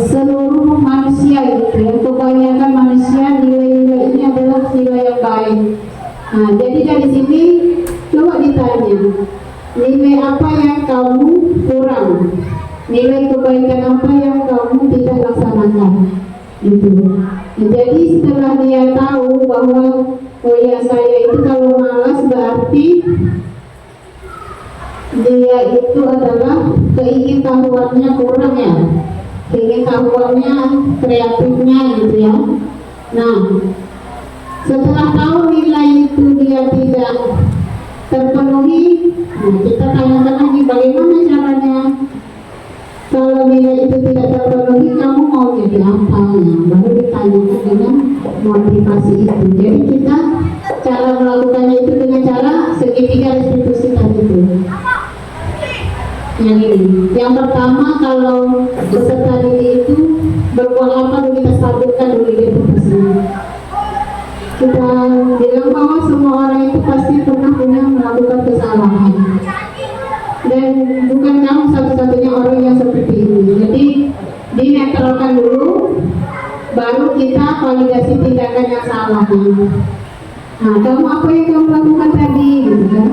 seluruh manusia gitu ya. Kebanyakan manusia nilai-nilai ini adalah nilai yang baik. Nah, jadi dari sini coba ditanya, nilai apa yang kamu kurang, nilai kebaikan apa yang kamu tidak laksanakan gitu. Jadi setelah dia tahu bahwa oh ya saya itu kalau malas berarti dia itu adalah keingintahuannya kurang ya. pengetahuannya, kreatifnya gitu ya. Nah, setelah tahu nilai itu dia tidak terpenuhi, nah kita tanyakan lagi bagaimana caranya. Kalau nilai itu tidak terpenuhi, kamu mau jadi apa? Nah, baru ditanyakan dengan motivasi itu. Jadi kita cara melakukannya itu dengan cara segitiga restitusi tadi itu. Yang ini. Yang pertama, kalau peserta didik itu berbuat apa dulu kita stabilkan dulu identitasnya. Kita bilang bahwa semua orang itu pasti pernah melakukan kesalahan. Dan bukan kamu satu-satunya orang yang seperti ini. Jadi dinetralkan dulu, baru kita validasi tindakan yang salah. Nah, kamu apa yang kamu lakukan tadi, gitu kan?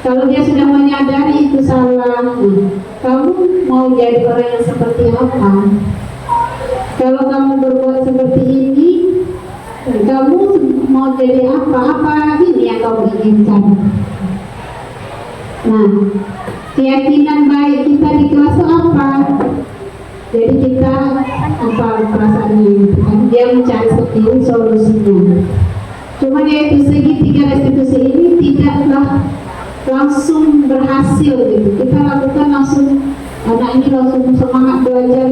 Kalau dia sudah menyadari itu salah, kamu mau jadi orang yang seperti apa? Kalau kamu berbuat seperti ini, kamu mau jadi apa? Apa ini yang kamu inginkan? Nah, keyakinan baik kita di kelas itu apa? Jadi kita apa perasaannya gitu kan? Dia mencari sendiri solusinya. Cuma dia itu segitiga restitusi ini tidaklah langsung berhasil gitu. Kita lakukan langsung, anak ini langsung semangat belajar.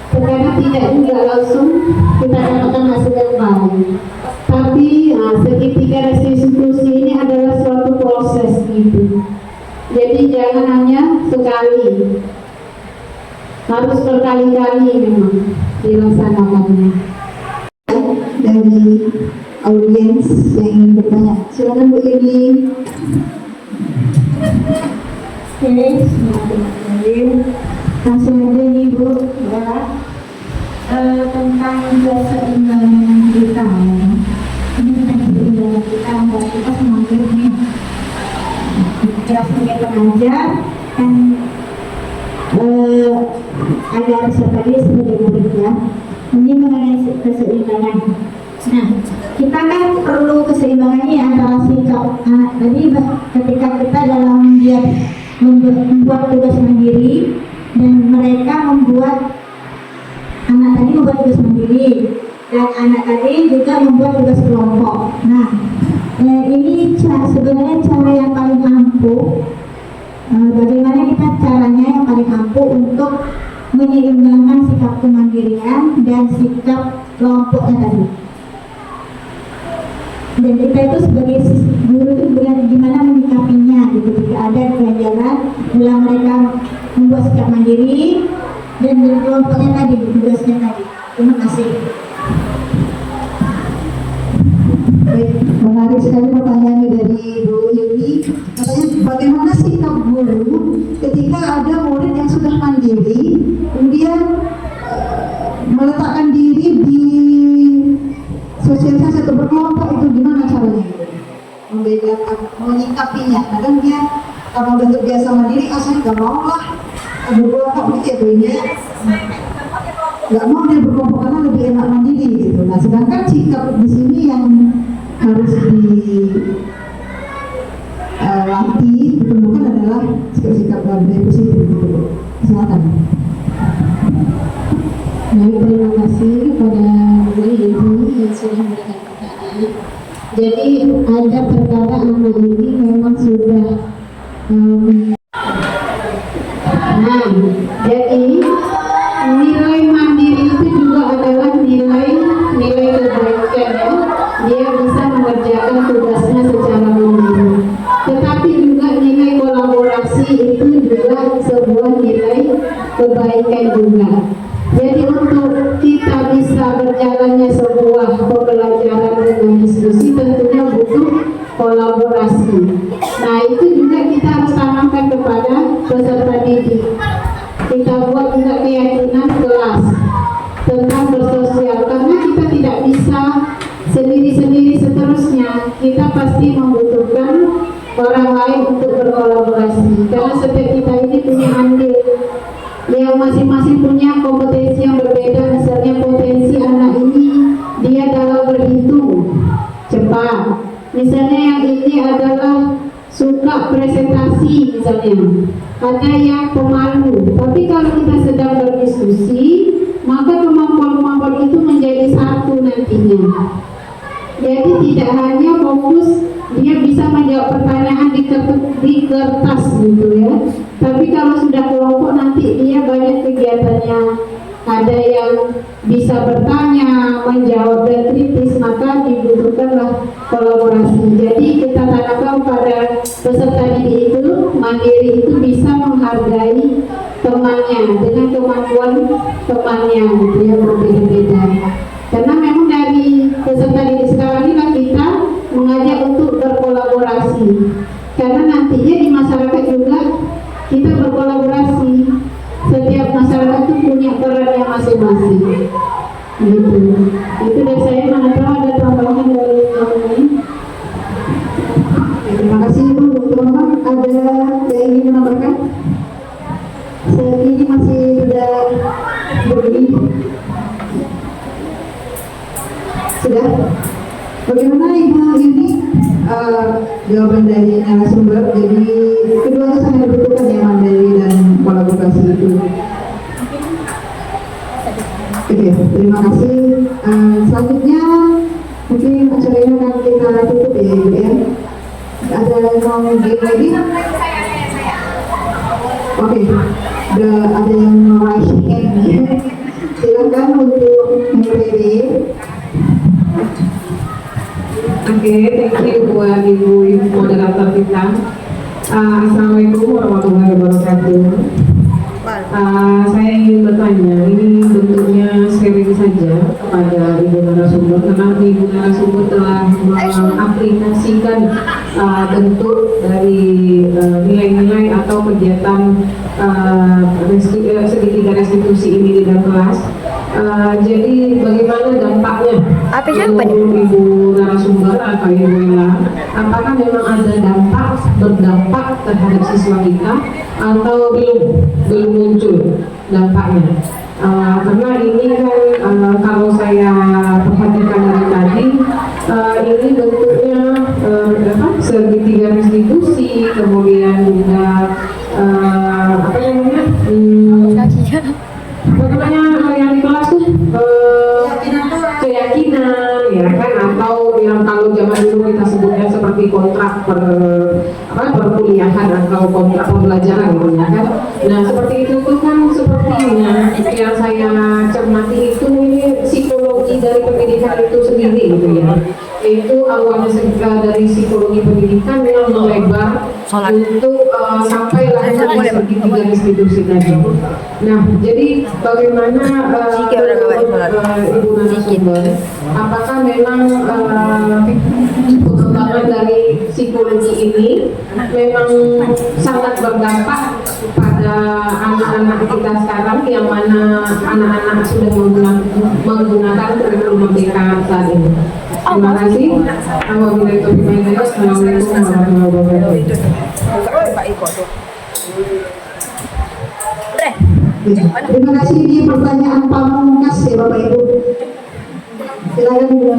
Terkadang tidak juga langsung kita dapatkan hasil yang baik. Tapi segitiga restitusi ini adalah suatu proses gitu. Jadi jangan hanya sekali, harus berkali-kali memang dilaksanakannya. Dari audiens yang ingin bertanya, silakan Bu Ili. Oke, langsung aja nih Bu ya. Tentang keseimbangan kita ya. Ini tentang keseimbangan kita, buat kita semakin nih kita sebagai pengajar kan agar tadi sebagai murid ya. Ini mengenai keseimbangan. Nah, kita kan perlu keseimbangannya antara sikap anak tadi ketika kita dalam dia membuat tugas mandiri dan mereka anak tadi membuat tugas mandiri dan anak tadi juga membuat tugas kelompok. Nah, ini sebenarnya cara yang paling ampuh. Bagaimana kita caranya yang paling ampuh untuk menyeimbangkan sikap kemandirian dan sikap kelompoknya tadi. Dan kita itu sebagai guru itu gimana menyikapinya gitu. Jika ada kewajaran dalam mereka membuat sikap mandiri dan kelompoknya tadi, tugasnya tadi. Terima kasih. Baik, menarik sekali pertanyaan dari Bu Yuli. Katanya bagaimana sikap guru ketika ada murid yang sudah mandiri, kemudian meletakkan diri di sosialisasi atau berkelompok, itu gimana caranya? Membedakan, menyikapinya. Kadang dia karena udah terbiasa mandiri, saya nggak mau lah berkelompok gitu ya, nggak mau dia berkelompok karena lebih enak mandiri gitu. Nah, sedangkan sikap di sini yang harus dilatih ditemukan adalah sikap-sikap budaya positif gitu. Silakan. Baik, terima kasih kepada Bu Ibu yang sudah memberikan pertanyaan. Jadi ada terkadang anak ini memang sudah jadi nilai mandiri itu juga adalah nilai kebaikan ya. Dia bisa mengerjakan tugasnya secara mandiri. Tetapi juga nilai kolaborasi itu juga sebuah nilai kebaikan juga. Jadi untuk kita bisa berjalannya sebuah pembelajaran dengan diskusi tentunya butuh kolaborasi. Nah, itu juga kita harus tanamkan kepada peserta didik. Kita buat juga keyakinan kelas tentang bersosial, karena kita tidak bisa sendiri-sendiri seterusnya. Kita pasti membutuhkan orang lain untuk berkolaborasi, karena setiap kita ini punya andil yang masing-masing punya kompetensi yang berbeda. Misalnya potensi anak ini dia dalam berhitung cepat, misalnya yang ini adalah suka presentasi misalnya. ada yang pemalu. Tapi kalau kita sedang berdiskusi, maka kemampuan-kemampuan itu menjadi satu nantinya. Jadi tidak hanya fokus dia bisa menjawab pertanyaan di kertas gitu ya. Tapi kalau sudah kelompok nanti dia banyak kegiatannya. Ada yang bisa bertanya, menjawab dan kritis, maka dibutuhkanlah kolaborasi. Jadi kita tanamkan pada peserta didik itu, mandiri itu bisa menghargai temannya dengan kemampuan temannya gitu ya, berbeda-beda. Karena memang dari peserta didik sekarang ini kita mengajak untuk berkolaborasi. Karena nantinya di masyarakat juga kita berkolaborasi. Setiap masyarakat itu punya perannya masing-masing. Gitu. Itu dari saya. Mana tahu ada tambahan dari yang lain. Terima kasih Ibu. Teman-teman ada yang ingin menambahkan? Saat ini masih tidak berdiri. Sudah? Bagaimana Ibu ini jawaban dari narasumber? Jadi keduanya sangat dibutuhkan ya, mandiri dan kolaborasi itu. Oke, terima kasih. Selanjutnya mungkin acara ini akan kita tutup ya Ibu ya. Ada yang mau game lagi? Oke, ada yang mau raise hand nih. Silakan untuk memilih. Oke, thank you buat ibu moderator kita. Assalamualaikum warahmatullahi wabarakatuh. Saya ingin bertanya, ini bentuknya sharing saja kepada ibu narasumber, karena ibu narasumber telah mengaplikasikan bentuk dari nilai-nilai atau kegiatan segitiga restitusi ini di dalam kelas. Jadi bagaimana dampaknya untuk ibu narasumber atau ibu Ella? Apakah memang ada berdampak terhadap siswa kita atau belum muncul dampaknya? Karena ini kan kalau saya perhatikan dari tadi ini bentuknya segitiga restitusi, kemudian juga apa namanya yang di kelas tuh keyakinan ya kan, atau yang kalau zaman dulu kita sebutnya seperti kontrak perkuliahan atau kontrak pembelajaran gitu ya kan. Nah seperti itu tuh kan sepertinya yang saya cermati itu ini psikologi dari pendidikan itu sendiri gitu ya. Itu awalnya dari psikologi pendidikan yang melebar untuk sampailah ke segitiga institusi tadi. Nah, jadi bagaimana ibu narasumber, apakah memang pengembangan dari psikologi ini memang sangat berdampak pada anak-anak kita sekarang, yang mana anak-anak sudah menggunakan kurikulum merdeka saat ini? Terima kasih. Assalamualaikum warahmatullahi wabarakatuh. Terima kasih. Ini pertanyaan pamungkas ya Bapak Ibu. Silakan Bu.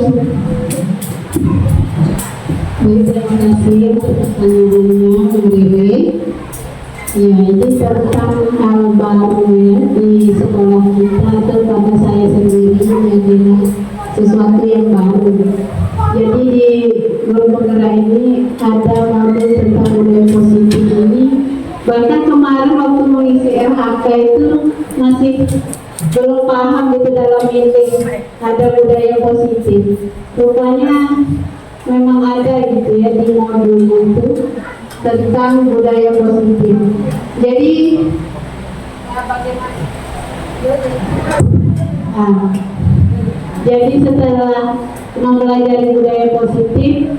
Terima kasih untuk pertanyaannya Bu Dewi. Ya, ini tentang hal baru ya di sekolah kita atau pada saya sendiri adalah sesuatu yang baru. Jadi di Grup Penggerak ini ada modul tentang budaya positif ini. Bahkan kemarin waktu mengisi LHK itu masih belum paham gitu dalam meeting ada budaya positif. Rupanya memang ada gitu ya di modul itu tentang budaya positif. Jadi jadi setelah mempelajari budaya positif,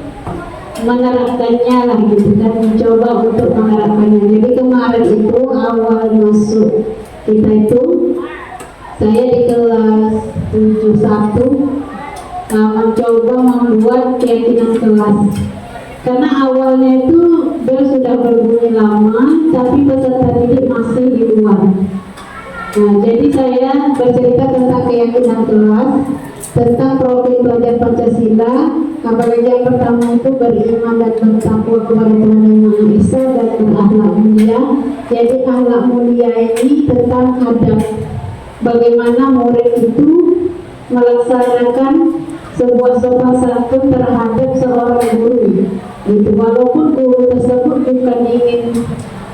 menerapkannya lah gitu kan, mencoba untuk menerapkannya. Jadi kemarin itu awal masuk kita itu, saya di kelas 71 mencoba membuat keyakinan kelas. Karena awalnya itu dia sudah berbunyi lama, tapi peserta didik masih di luar. Nah, jadi saya bercerita tentang keyakinan kelas, tentang profil pelajar Pancasila, Apalagi yang pertama itu beriman dan bertakwa kepada Tuhan Yang Maha Esa dan berakhlak mulia. Jadi akhlak mulia ini tentang adab. Bagaimana murid itu melaksanakan sebuah sopan santun terhadap seorang guru. Gitu. Walaupun guru tersebut bukan ingin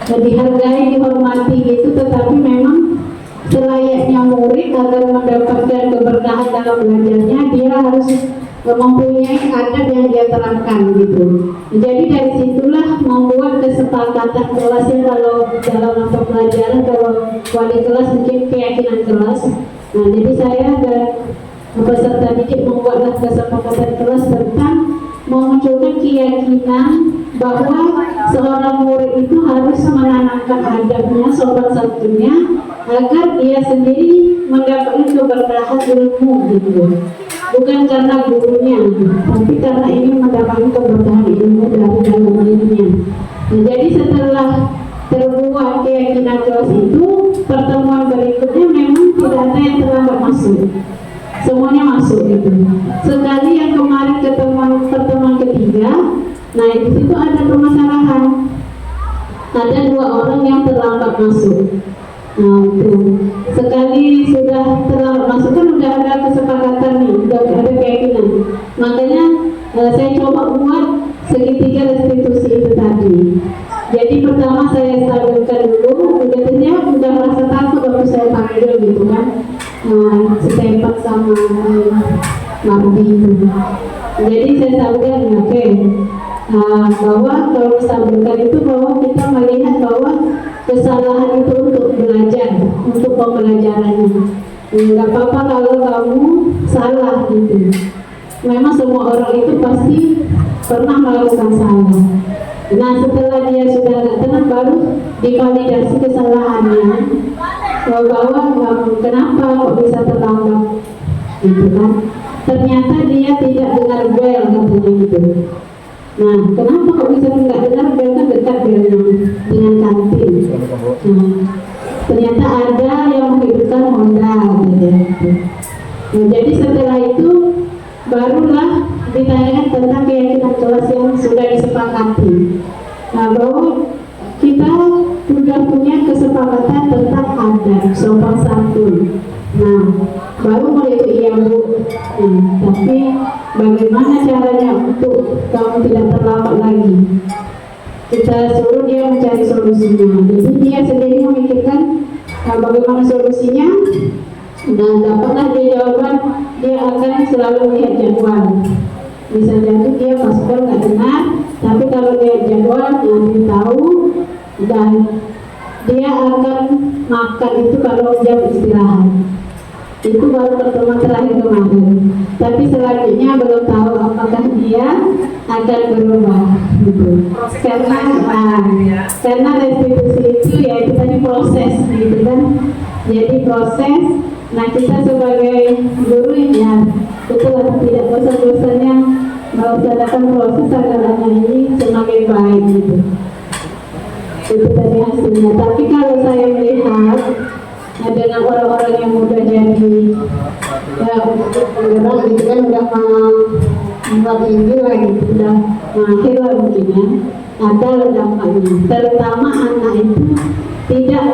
dihargai, dihormati gitu, tetapi memang selayaknya murid agar mendapatkan keberkahan dalam belajarnya, dia harus mempunyai adab yang dia terapkan gitu. Jadi dari situlah membuat kesepakatan kelasnya, kalau dalam mata pelajaran, kalau wali kelas mungkin keyakinan kelas. Nah, jadi saya dan peserta didik membuatlah kesepakatan kelas tentang memunculkan keyakinan bahwa seorang murid itu harus menanamkan adabnya, sopan santunnya, agar dia sendiri mendapatkan keberkahan ilmu gitu. Bukan karena gurunya, tapi karena ingin mendapatkan keberkahan ilmu dari dalam dirinya. Nah, jadi setelah terbuat keyakinan kelas itu, pertemuan berikutnya memang tidak ada yang terlambat masuk. Semuanya masuk gitu. Sekali yang kemarin pertemuan ketiga, nah di situ ada permasalahan. Ada 2 orang yang terlambat masuk. Nah itu sekali sudah terlambat masuk kan udah ada kesepakatan nih, udah ada keyakinan. Makanya saya coba buat segitiga restitusi itu tadi. Jadi pertama saya stabilkan dulu, udah merasa takut waktu saya panggil gitu kan. Setempat sama Marbi itu. Jadi saya sampaikan bahwa kalau disampaikan itu bahwa kita melihat bahwa kesalahan itu untuk belajar, untuk pembelajarannya. Nggak apa-apa kalau kamu salah gitu. Memang semua orang itu pasti pernah melakukan salah. Nah setelah dia sudah agak tenang, baru divalidasi kesalahannya, bahwa kenapa kok bisa terlambat gitu kan. Ternyata dia tidak dengar bel katanya gitu. Nah kenapa kok bisa tidak dengar bel, kan dekat belnya dengan kantin. Nah ternyata ada yang menghidupkan Honda gitu. Nah, jadi setelah itu barulah ditanyakan tentang keyakinan kelas yang sudah disepakati. Nah bahwa kita sudah punya kesepakatan tentang adab, sopan santun. Nah, baru mulai itu iya Bu. Tapi bagaimana caranya untuk kamu tidak terlambat lagi? Kita suruh dia mencari solusinya. Jadi dia sendiri memikirkan bagaimana solusinya. Dan dapatlah dia jawaban, dia akan selalu melihat jadwal. Bisa jadi dia paspor nggak dengar, tapi kalau dia jadwal dia tahu. Dan dia akan makan itu kalau jam istirahat. Itu baru pertemuan terakhir kemarin. Tapi selanjutnya belum tahu apakah dia akan berubah gitu. Karena restitusi itu ya itu tadi proses gitu kan. Jadi proses. Nah kita sebagai guru ya betul tidak bosan-bosannya melaksanakan proses agar anak ini semakin baik gitu. Itu tadi hasilnya. Tapi kalau saya melihat dengan orang-orang yang mudah jadi bergerak gitu kan, udah membuat tinggi lagi, udah mahir lah mungkin ya, ada dampaknya. Terutama anak itu tidak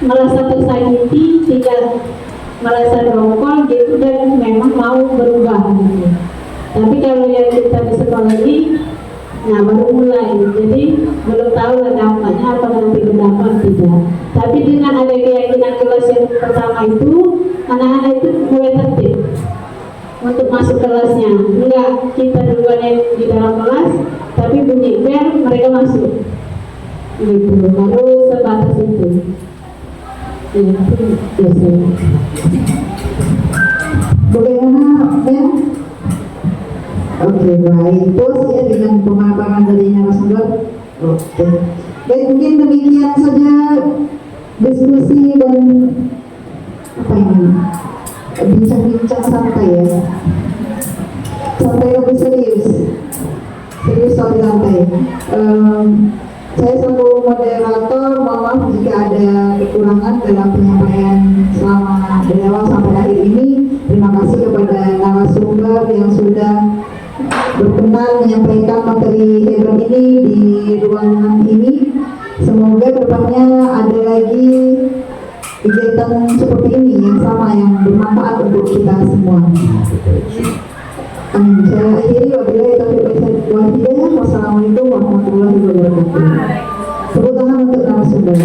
merasa tersakiti, tidak merasa dongkol gitu, dan memang mau berubah gitu. Tapi kalau yang kita di sekolah ini, nah baru mulai, jadi belum tahu lah dampaknya apa nanti berdampak tidak. Tapi dengan ada keyakinan kelas yang pertama itu, anak-anak itu mulai tertib untuk masuk kelasnya. Enggak kita duluan yang di dalam kelas, tapi bunyi bel mereka masuk. Gitu, baru sebatas itu. Itu biasanya. Bagaimana Ben? Oke, baik. Terus ya dengan pemaparan dari narasumber. Oke. Baik, mungkin demikian saja diskusi dan apa ini? Bincang-bincang santai ya. Santai lebih serius. Serius soal santai. Saya selaku moderator, mohon maaf jika ada kekurangan dalam penyampaian selama dari awal sampai akhir ini. Terima kasih kepada narasumber yang sudah berperan menyampaikan materi Hebron ini di ruangan ini. Semoga kedepannya ada lagi kegiatan seperti ini yang sama, yang bermanfaat untuk kita semua. Saya akhiri, wabillahi taufiq wal hidayah. Wassalamualaikum warahmatullahi wabarakatuh. Tepuk tangan untuk narasumber.